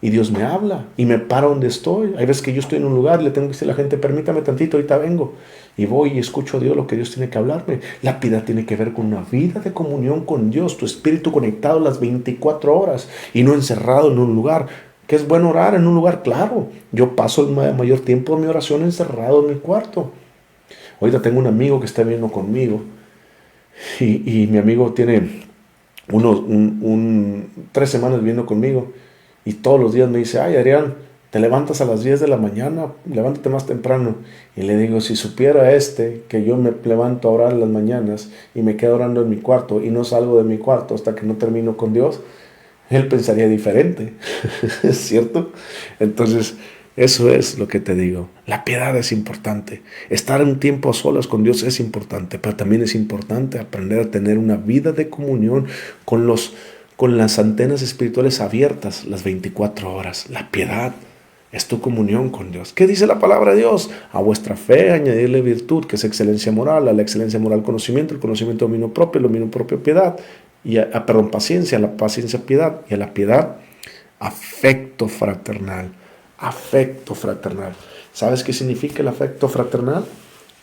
y Dios me habla y me para donde estoy. Hay veces que yo estoy en un lugar y le tengo que decir a la gente, permítame tantito, ahorita vengo. Y voy y escucho a Dios lo que Dios tiene que hablarme. La piedad tiene que ver con una vida de comunión con Dios, tu espíritu conectado las 24 horas y no encerrado en un lugar. Que es bueno orar en un lugar, claro. Yo paso el mayor tiempo de mi oración encerrado en mi cuarto. Ahorita tengo un amigo que está viviendo conmigo y mi amigo tiene 3 semanas viviendo conmigo. Y todos los días me dice, ay, Adrián, te levantas a las 10 de la mañana, levántate más temprano. Y le digo, si supiera que yo me levanto a orar en las mañanas y me quedo orando en mi cuarto y no salgo de mi cuarto hasta que no termino con Dios, él pensaría diferente. ¿Es cierto? Entonces, eso es lo que te digo. La piedad es importante. Estar un tiempo a solas con Dios es importante, pero también es importante aprender a tener una vida de comunión con las antenas espirituales abiertas las 24 horas. La piedad es tu comunión con Dios. ¿Qué dice la palabra de Dios? A vuestra fe añadirle virtud, que es excelencia moral, a la excelencia moral conocimiento, el conocimiento dominio propio, el dominio propio piedad, y paciencia, a la paciencia piedad, y a la piedad afecto fraternal. Afecto fraternal. ¿Sabes qué significa el afecto fraternal?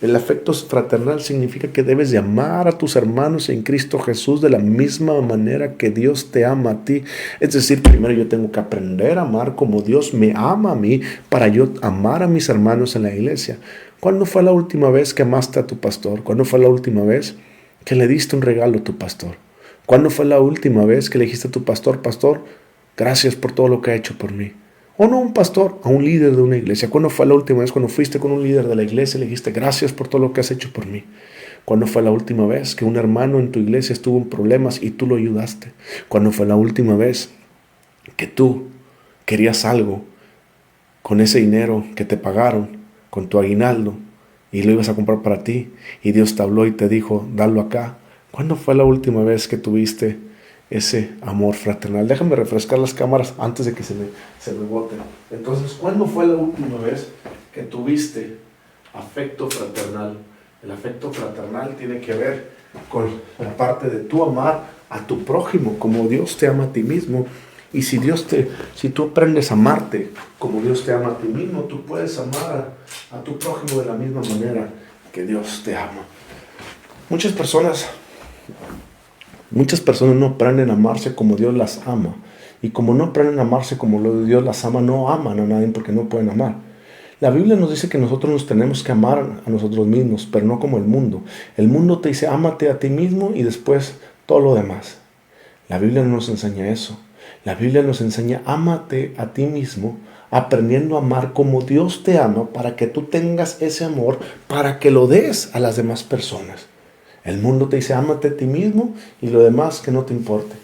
El afecto fraternal significa que debes de amar a tus hermanos en Cristo Jesús de la misma manera que Dios te ama a ti. Es decir, primero yo tengo que aprender a amar como Dios me ama a mí para yo amar a mis hermanos en la iglesia. ¿Cuándo fue la última vez que amaste a tu pastor? ¿Cuándo fue la última vez que le diste un regalo a tu pastor? ¿Cuándo fue la última vez que le dijiste a tu pastor, pastor, gracias por todo lo que ha hecho por mí? O no a un pastor, a un líder de una iglesia. ¿Cuándo fue la última vez cuando fuiste con un líder de la iglesia y le dijiste gracias por todo lo que has hecho por mí? ¿Cuándo fue la última vez que un hermano en tu iglesia estuvo en problemas y tú lo ayudaste? ¿Cuándo fue la última vez que tú querías algo con ese dinero que te pagaron, con tu aguinaldo, y lo ibas a comprar para ti, y Dios te habló y te dijo, dalo acá? ¿Cuándo fue la última vez que tuviste ese amor fraternal? Déjame refrescar las cámaras antes de que se me boten. Entonces, ¿cuándo fue la última vez que tuviste afecto fraternal? El afecto fraternal tiene que ver con la parte de tú amar a tu prójimo como Dios te ama a ti mismo. Y si tú aprendes a amarte como Dios te ama a ti mismo, tú puedes amar a tu prójimo de la misma manera que Dios te ama. Muchas personas no aprenden a amarse como Dios las ama. Y como no aprenden a amarse como Dios las ama, no aman a nadie porque no pueden amar. La Biblia nos dice que nosotros nos tenemos que amar a nosotros mismos, pero no como el mundo. El mundo te dice, ámate a ti mismo y después todo lo demás. La Biblia no nos enseña eso. La Biblia nos enseña, ámate a ti mismo, aprendiendo a amar como Dios te ama, para que tú tengas ese amor, para que lo des a las demás personas. El mundo te dice, ámate a ti mismo y lo demás que no te importe.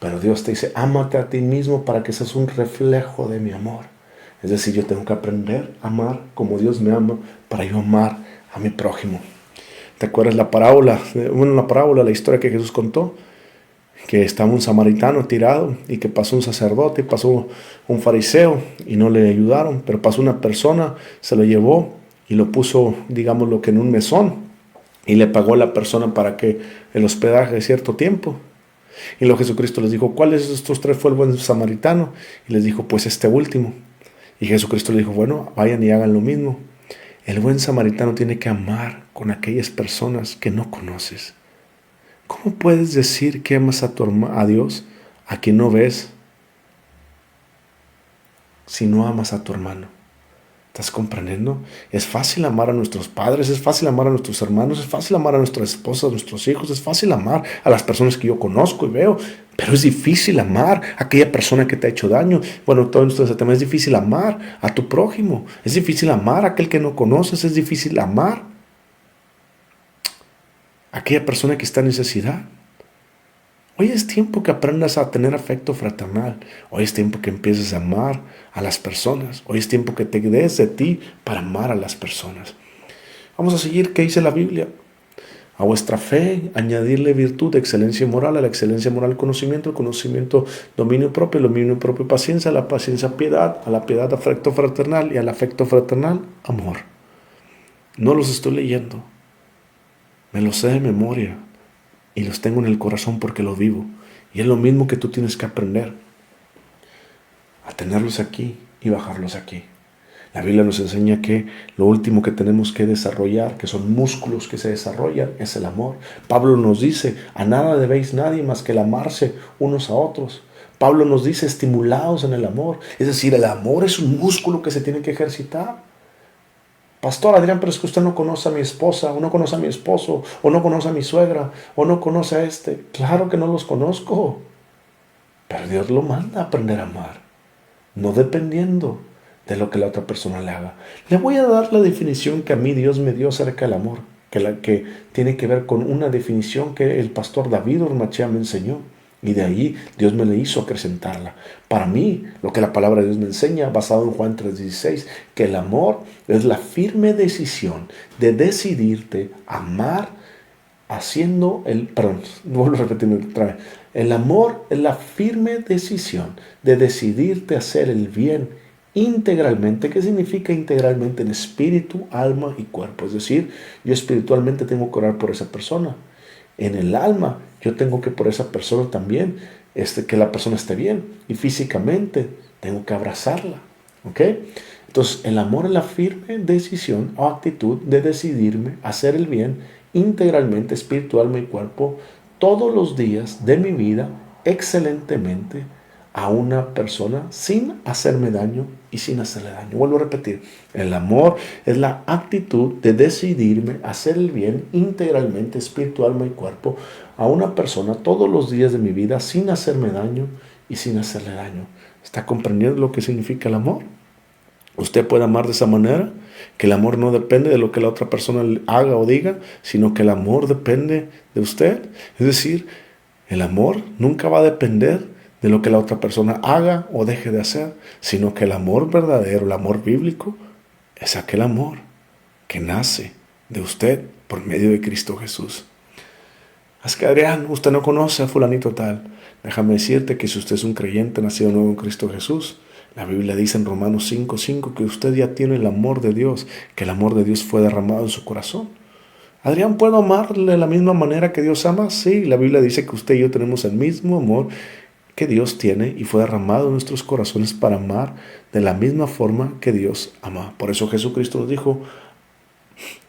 Pero Dios te dice, ámate a ti mismo para que seas un reflejo de mi amor. Es decir, yo tengo que aprender a amar como Dios me ama para yo amar a mi prójimo. ¿Te acuerdas la parábola, la historia que Jesús contó? Que estaba un samaritano tirado y que pasó un sacerdote, pasó un fariseo y no le ayudaron. Pero pasó una persona, se lo llevó y lo puso, digámoslo que en un mesón. Y le pagó a la persona para que el hospedaje de cierto tiempo. Y luego Jesucristo les dijo, ¿cuáles de estos 3 fue el buen samaritano? Y les dijo, pues este último. Y Jesucristo le dijo, bueno, vayan y hagan lo mismo. El buen samaritano tiene que amar con aquellas personas que no conoces. ¿Cómo puedes decir que amas a Dios, a quien no ves, si no amas a tu hermano? ¿Estás comprendiendo? Es fácil amar a nuestros padres, es fácil amar a nuestros hermanos, es fácil amar a nuestras esposas, a nuestros hijos, es fácil amar a las personas que yo conozco y veo, pero es difícil amar a aquella persona que te ha hecho daño. Bueno, todo esto también es difícil amar a tu prójimo, es difícil amar a aquel que no conoces, es difícil amar a aquella persona que está en necesidad. Hoy es tiempo que aprendas a tener afecto fraternal. Hoy es tiempo que empieces a amar a las personas. Hoy es tiempo que te des de ti para amar a las personas. Vamos a seguir qué dice la Biblia. A vuestra fe añadirle virtud, excelencia moral, a la excelencia moral conocimiento, el conocimiento dominio propio, el dominio propio paciencia, a la paciencia piedad, a la piedad afecto fraternal y al afecto fraternal amor. No los estoy leyendo, me los sé de memoria y los tengo en el corazón porque los vivo. Y es lo mismo que tú tienes que aprender, a tenerlos aquí y bajarlos aquí. La Biblia nos enseña que lo último que tenemos que desarrollar, que son músculos que se desarrollan, es el amor. Pablo nos dice, a nada debéis nadie más que el amarse unos a otros. Pablo nos dice, estimulados en el amor. Es decir, el amor es un músculo que se tiene que ejercitar. Pastor Adrián, pero es que usted no conoce a mi esposa, o no conoce a mi esposo, o no conoce a mi suegra, o no conoce a este. Claro que no los conozco, pero Dios lo manda a aprender a amar, no dependiendo de lo que la otra persona le haga. Le voy a dar la definición que a mí Dios me dio acerca del amor, que tiene que ver con una definición que el pastor David Ormachea me enseñó. Y de ahí Dios me le hizo acrecentarla. Para mí, lo que la palabra de Dios me enseña, basado en Juan 3:16, que el amor es la firme decisión de decidirte amar vuelvo a repetirme otra vez. El amor es la firme decisión de decidirte hacer el bien integralmente. ¿Qué significa integralmente? En espíritu, alma y cuerpo. Es decir, yo espiritualmente tengo que orar por esa persona. En el alma, yo tengo que por esa persona también, que la persona esté bien. Y físicamente, tengo que abrazarla. ¿Ok? Entonces, el amor es la firme decisión o actitud de decidirme hacer el bien integralmente, espíritu, alma y cuerpo, todos los días de mi vida, excelentemente, a una persona sin hacerme daño y sin hacerle daño. Vuelvo a repetir, el amor es la actitud de decidirme hacer el bien integralmente, espíritu, alma y cuerpo, a una persona todos los días de mi vida sin hacerme daño y sin hacerle daño. ¿Está comprendiendo lo que significa el amor? Usted puede amar de esa manera, que el amor no depende de lo que la otra persona haga o diga, sino que el amor depende de usted. Es decir, el amor nunca va a depender de lo que la otra persona haga o deje de hacer, sino que el amor verdadero, el amor bíblico, es aquel amor que nace de usted por medio de Cristo Jesús. Es que Adrián, usted no conoce a fulanito tal. Déjame decirte que si usted es un creyente nacido nuevo en Cristo Jesús, la Biblia dice en Romanos 5:5 que usted ya tiene el amor de Dios, que el amor de Dios fue derramado en su corazón. Adrián, ¿puedo amarle de la misma manera que Dios ama? Sí, la Biblia dice que usted y yo tenemos el mismo amor que Dios tiene y fue derramado en nuestros corazones para amar de la misma forma que Dios ama. Por eso Jesucristo nos dijo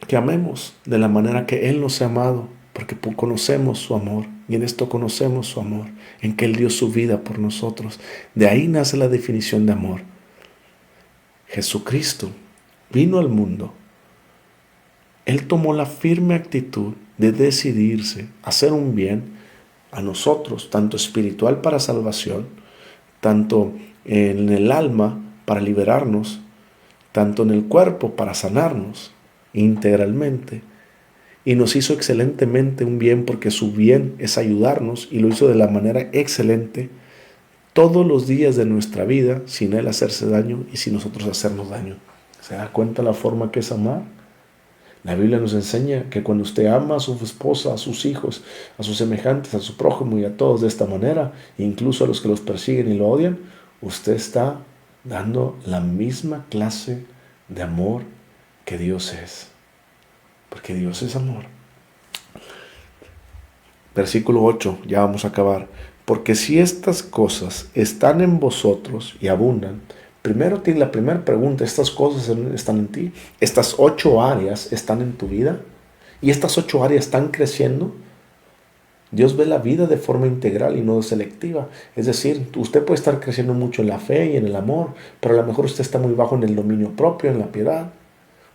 que amemos de la manera que Él nos ha amado, porque conocemos su amor y en esto conocemos su amor, en que Él dio su vida por nosotros. De ahí nace la definición de amor. Jesucristo vino al mundo. Él tomó la firme actitud de decidirse a hacer un bien a nosotros, tanto espiritual para salvación, tanto en el alma para liberarnos, tanto en el cuerpo para sanarnos integralmente. Y nos hizo excelentemente un bien porque su bien es ayudarnos y lo hizo de la manera excelente todos los días de nuestra vida sin Él hacerse daño y sin nosotros hacernos daño. ¿Se da cuenta la forma que es amar? La Biblia nos enseña que cuando usted ama a su esposa, a sus hijos, a sus semejantes, a su prójimo y a todos de esta manera, incluso a los que los persiguen y lo odian, usted está dando la misma clase de amor que Dios es. Porque Dios es amor. Versículo 8, ya vamos a acabar. Porque si estas cosas están en vosotros y abundan, primero tiene la primera pregunta, ¿estas cosas están en ti? ¿Estas 8 áreas están en tu vida? ¿Y estas 8 áreas están creciendo? Dios ve la vida de forma integral y no selectiva. Es decir, usted puede estar creciendo mucho en la fe y en el amor, pero a lo mejor usted está muy bajo en el dominio propio, en la piedad.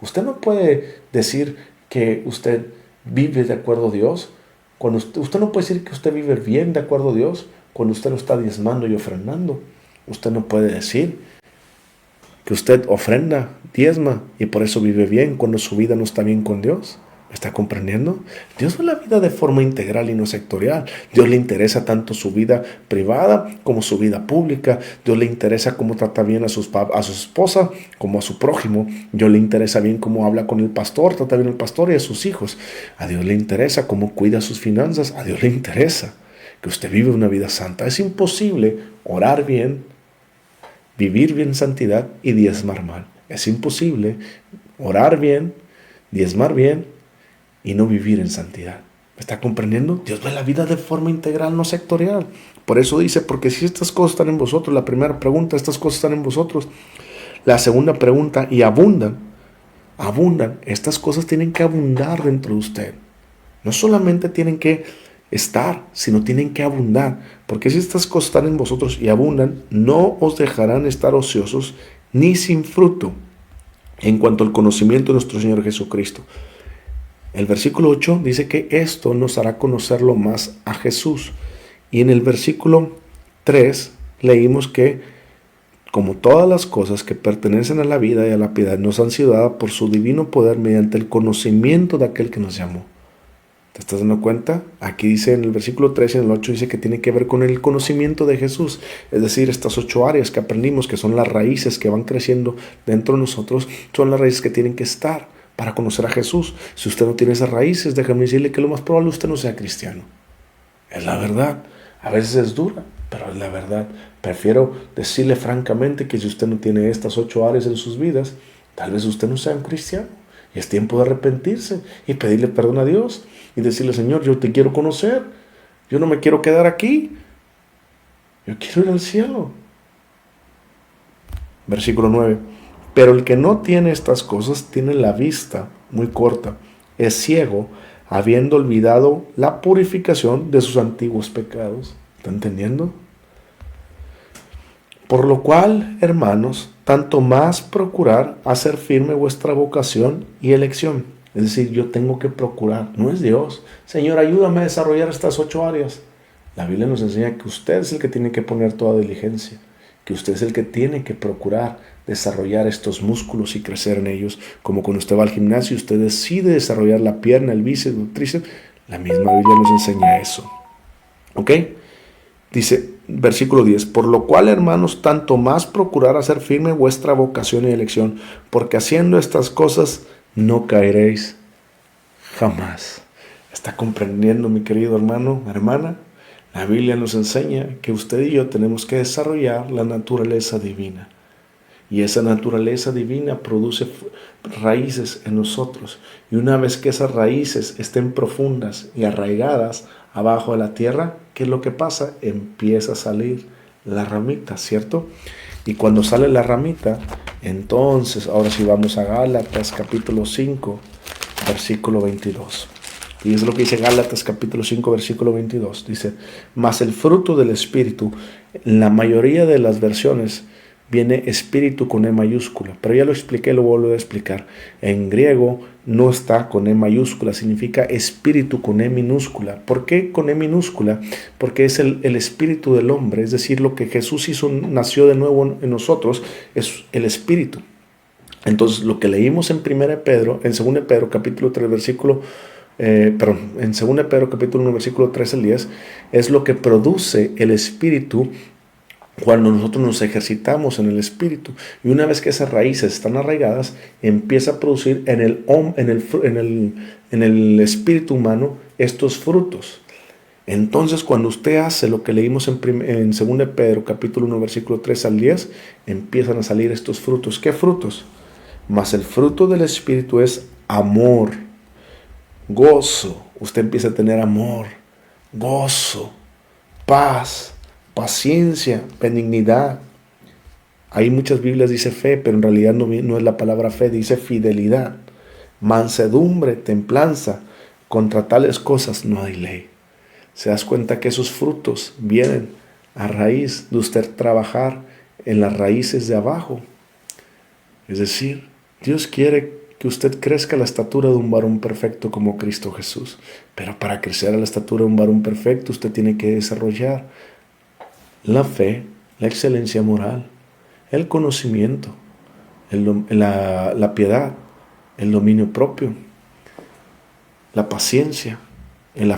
Usted no puede decir que usted vive de acuerdo a Dios. Cuando usted no puede decir que usted vive bien de acuerdo a Dios cuando usted no está diezmando y ofrendando. Usted no puede decir que usted ofrenda, diezma y por eso vive bien cuando su vida no está bien con Dios. ¿Me está comprendiendo? Dios ve la vida de forma integral y no sectorial. Dios le interesa tanto su vida privada como su vida pública. Dios le interesa cómo trata bien a su esposa como a su prójimo. Dios le interesa bien cómo habla con el pastor, trata bien al pastor y a sus hijos. A Dios le interesa cómo cuida sus finanzas. A Dios le interesa que usted vive una vida santa. Es imposible orar bien, vivir bien en santidad y diezmar mal. Es imposible orar bien, diezmar bien y no vivir en santidad. ¿Me está comprendiendo? Dios ve la vida de forma integral, no sectorial. Por eso dice, porque si estas cosas están en vosotros, la primera pregunta, estas cosas están en vosotros. La segunda pregunta, y abundan. Estas cosas tienen que abundar dentro de usted. No solamente tienen que estar, sino tienen que abundar. Porque si estas cosas están en vosotros y abundan, no os dejarán estar ociosos ni sin fruto en cuanto al conocimiento de nuestro Señor Jesucristo. El versículo 8 dice que esto nos hará conocerlo más a Jesús. Y en el versículo 3 leímos que, como todas las cosas que pertenecen a la vida y a la piedad, nos han sido dadas por su divino poder mediante el conocimiento de aquel que nos llamó. ¿Te estás dando cuenta? Aquí dice en el versículo 3 y en el 8 dice que tiene que ver con el conocimiento de Jesús. Es decir, estas 8 áreas que aprendimos, que son las raíces que van creciendo dentro de nosotros, son las raíces que tienen que estar para conocer a Jesús. Si usted no tiene esas raíces, déjame decirle que lo más probable usted no sea cristiano. Es la verdad. A veces es dura, pero es la verdad. Prefiero decirle francamente que si usted no tiene estas 8 áreas en sus vidas, tal vez usted no sea un cristiano. Y es tiempo de arrepentirse y pedirle perdón a Dios y decirle, Señor, yo te quiero conocer. Yo no me quiero quedar aquí. Yo quiero ir al cielo. Versículo 9. Pero el que no tiene estas cosas tiene la vista muy corta, es ciego, habiendo olvidado la purificación de sus antiguos pecados. ¿Está entendiendo? Por lo cual, hermanos, tanto más procurar hacer firme vuestra vocación y elección. Es decir, yo tengo que procurar, no es Dios. Señor, ayúdame a desarrollar estas 8 áreas. La Biblia nos enseña que usted es el que tiene que poner toda diligencia, que usted es el que tiene que procurar desarrollar estos músculos y crecer en ellos. Como cuando usted va al gimnasio y usted decide desarrollar la pierna, el bíceps, el tríceps, la misma Biblia nos enseña eso. ¿Ok? Dice, versículo 10, por lo cual, hermanos, tanto más procurar hacer firme vuestra vocación y elección, porque haciendo estas cosas no caeréis jamás. ¿Está comprendiendo, mi querido hermano, hermana? La Biblia nos enseña que usted y yo tenemos que desarrollar la naturaleza divina. Y esa naturaleza divina produce raíces en nosotros. Y una vez que esas raíces estén profundas y arraigadas abajo de la tierra, ¿qué es lo que pasa? Empieza a salir la ramita, ¿cierto? Y cuando sale la ramita, entonces, ahora sí vamos a Gálatas capítulo 5, versículo 22. Y es lo que dice Gálatas capítulo 5, versículo 22. Dice, mas el fruto del Espíritu, en la mayoría de las versiones, viene espíritu con E mayúscula, pero ya lo expliqué, lo vuelvo a explicar. En griego no está con E mayúscula, significa espíritu con E minúscula. ¿Por qué con E minúscula? Porque es el espíritu del hombre, es decir, lo que Jesús hizo, nació de nuevo en nosotros, es el espíritu. Entonces, lo que leímos en 2 Pedro capítulo 3, versículo en 2 Pedro capítulo 1, versículo 3 al 10, es lo que produce el espíritu cuando nosotros nos ejercitamos en el espíritu. Y una vez que esas raíces están arraigadas, empieza a producir en el espíritu humano estos frutos. Entonces, cuando usted hace lo que leímos en 2 Pedro capítulo 1, versículo 3 al 10, empiezan a salir estos frutos. ¿Qué frutos? Mas el fruto del espíritu es amor, gozo. Usted empieza a tener amor, gozo, paz, paciencia, benignidad. Hay muchas Biblias dice fe, pero en realidad no es la palabra fe, dice fidelidad, mansedumbre, templanza. Contra tales cosas no hay ley. Se das cuenta que esos frutos vienen a raíz de usted trabajar en las raíces de abajo. Es decir, Dios quiere que usted crezca a la estatura de un varón perfecto como Cristo Jesús. Pero para crecer a la estatura de un varón perfecto, usted tiene que desarrollar la fe, la excelencia moral, el conocimiento, la piedad, el dominio propio. la paciencia, el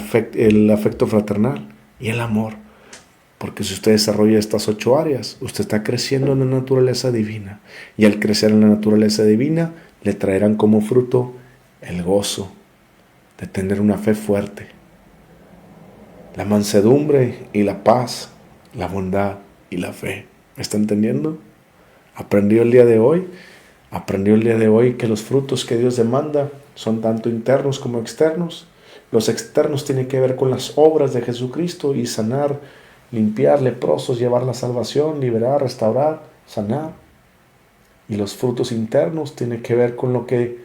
afecto fraternal y el amor. Porque si usted desarrolla estas 8 áreas, usted está creciendo en la naturaleza divina. Y al crecer en la naturaleza divina, le traerán como fruto el gozo de tener una fe fuerte, la mansedumbre y la paz, la bondad y la fe. ¿Me está entendiendo? ¿Aprendió el día de hoy? ¿Aprendió el día de hoy que los frutos que Dios demanda son tanto internos como externos? Los externos tienen que ver con las obras de Jesucristo y sanar, limpiar leprosos, llevar la salvación, liberar, restaurar, sanar. Y los frutos internos tienen que ver con lo que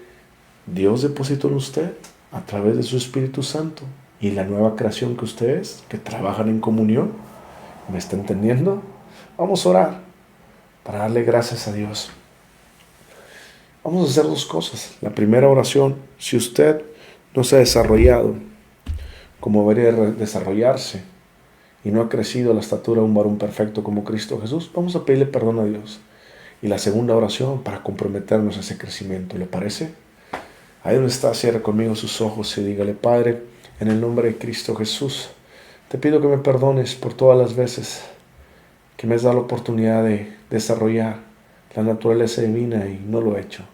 Dios depositó en usted a través de su Espíritu Santo y la nueva creación que usted es, que trabajan en comunión. ¿Me está entendiendo? Vamos a orar para darle gracias a Dios. Vamos a hacer 2 cosas. La primera oración, si usted no se ha desarrollado como debería desarrollarse y no ha crecido a la estatura de un varón perfecto como Cristo Jesús, vamos a pedirle perdón a Dios. Y la segunda oración para comprometernos a ese crecimiento, ¿le parece? Ahí donde está, cierre conmigo sus ojos y dígale: Padre, en el nombre de Cristo Jesús, te pido que me perdones por todas las veces que me has dado la oportunidad de desarrollar la naturaleza divina y no lo he hecho.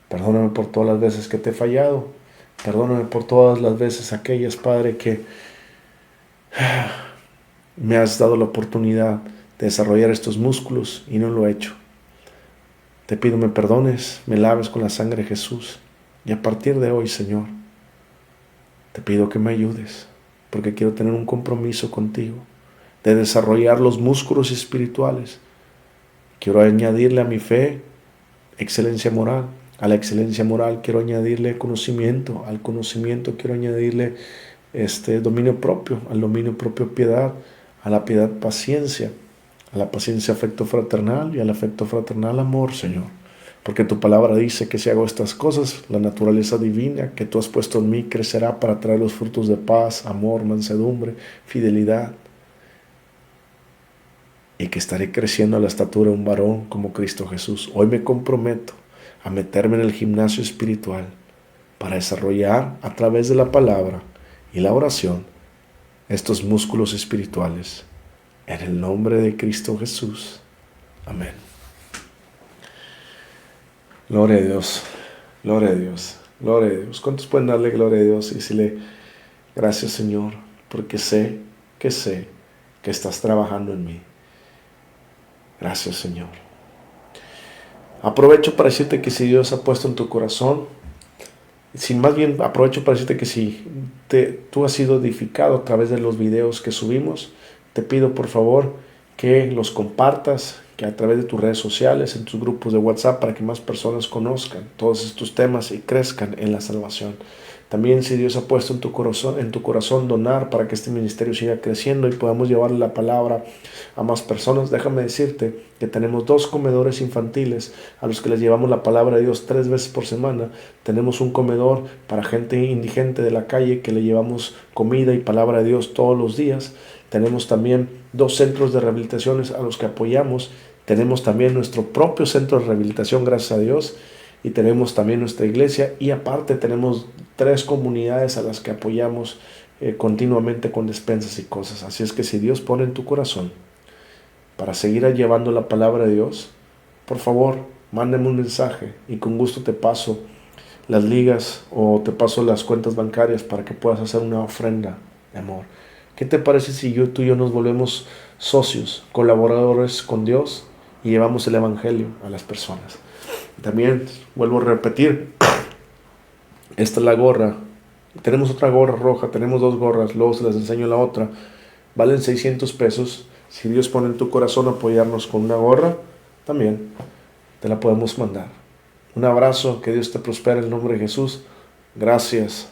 Perdóname por todas las veces que te he fallado. Perdóname por todas las veces aquellas, Padre, que me has dado la oportunidad de desarrollar estos músculos y no lo he hecho. Te pido me perdones, me laves con la sangre de Jesús. Y a partir de hoy, Señor, te pido que me ayudes, porque quiero tener un compromiso contigo de desarrollar los músculos espirituales. Quiero añadirle a mi fe excelencia moral. A la excelencia moral quiero añadirle conocimiento. Al conocimiento quiero añadirle dominio propio. Al dominio propio piedad. A la piedad paciencia. A la paciencia afecto fraternal. Y al afecto fraternal amor, Señor. Porque tu palabra dice que si hago estas cosas, la naturaleza divina que tú has puesto en mí crecerá para traer los frutos de paz, amor, mansedumbre, fidelidad. Y que estaré creciendo a la estatura de un varón como Cristo Jesús. Hoy me comprometo a meterme en el gimnasio espiritual para desarrollar a través de la palabra y la oración estos músculos espirituales. En el nombre de Cristo Jesús. Amén. Gloria a Dios, gloria a Dios, gloria a Dios. ¿Cuántos pueden darle gloria a Dios y decirle: gracias, Señor, porque sé que estás trabajando en mí? Gracias, Señor. Aprovecho para decirte que si Dios ha puesto en tu corazón, aprovecho para decirte que si tú has sido edificado a través de los videos que subimos, te pido por favor que los compartas, que a través de tus redes sociales, en tus grupos de WhatsApp, para que más personas conozcan todos estos temas y crezcan en la salvación. También, si Dios ha puesto en tu corazón donar para que este ministerio siga creciendo y podamos llevarle la palabra a más personas, déjame decirte que tenemos 2 comedores infantiles a los que les llevamos la palabra de Dios 3 veces por semana. Tenemos un comedor para gente indigente de la calle que le llevamos comida y palabra de Dios todos los días. Tenemos también 2 centros de rehabilitaciones a los que apoyamos. Tenemos también nuestro propio centro de rehabilitación, gracias a Dios. Y tenemos también nuestra iglesia. Y aparte tenemos 3 comunidades a las que apoyamos continuamente con despensas y cosas. Así es que si Dios pone en tu corazón para seguir llevando la palabra de Dios, por favor, mándame un mensaje y con gusto te paso las ligas o te paso las cuentas bancarias para que puedas hacer una ofrenda de amor. ¿Qué te parece si tú y yo nos volvemos socios, colaboradores con Dios y llevamos el evangelio a las personas? También vuelvo a repetir, esta es la gorra. Tenemos otra gorra roja, tenemos 2 gorras, luego se las enseño la otra. Valen 600 pesos. Si Dios pone en tu corazón apoyarnos con una gorra, también te la podemos mandar. Un abrazo, que Dios te prospere en el nombre de Jesús. Gracias.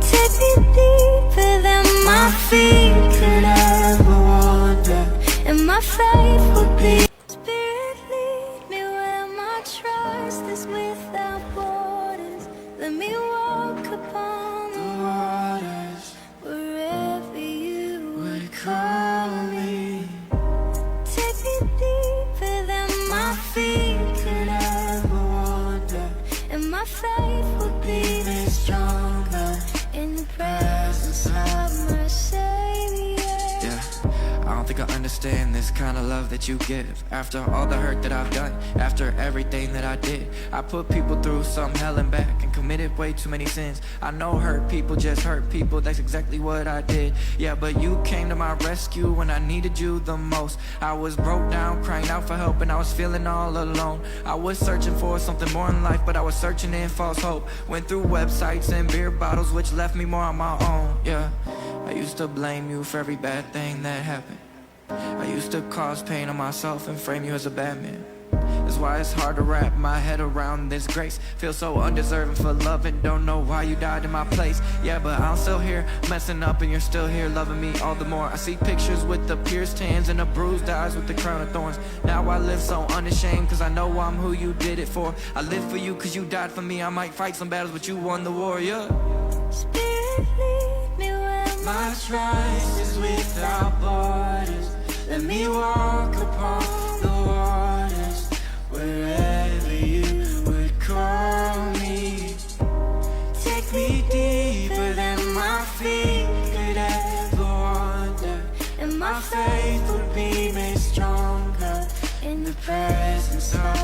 Take me deeper than my feet could ever wander, and my faith will be. Spirit, lead me where my trust is without borders. Let me walk upon the waters wherever you would call me. faith would be made stronger in the presence of my Savior. Yeah, I don't think I understand this kind of love that you give. After all the hurt that I've done, after everything that I did, I put people through some hell and back and committed way too many sins. I know hurt people just hurt people, that's exactly what I did. Yeah, but you came to my rescue when I needed you the most. I was broke down, crying out for help, and I was feeling all alone. I was searching for something more in life, but I was searching in false hope. Went through websites and beer bottles, which left me more on my own. Yeah, I used to blame you for every bad thing that happened. I used to cause pain on myself and frame you as a bad man. That's why it's hard to wrap my head around this grace. Feel so undeserving for love and don't know why you died in my place. Yeah, but I'm still here, messing up and you're still here, loving me all the more. I see pictures with the pierced hands and the bruised eyes with the crown of thorns. Now I live so unashamed cause I know I'm who you did it for. I live for you cause you died for me. I might fight some battles but you won the war, yeah. Spirit, lead me where My trust is without borders. Let me walk upon the waters wherever you would call me. Take me deeper than my feet could ever wander, and my faith would be made stronger in the presence of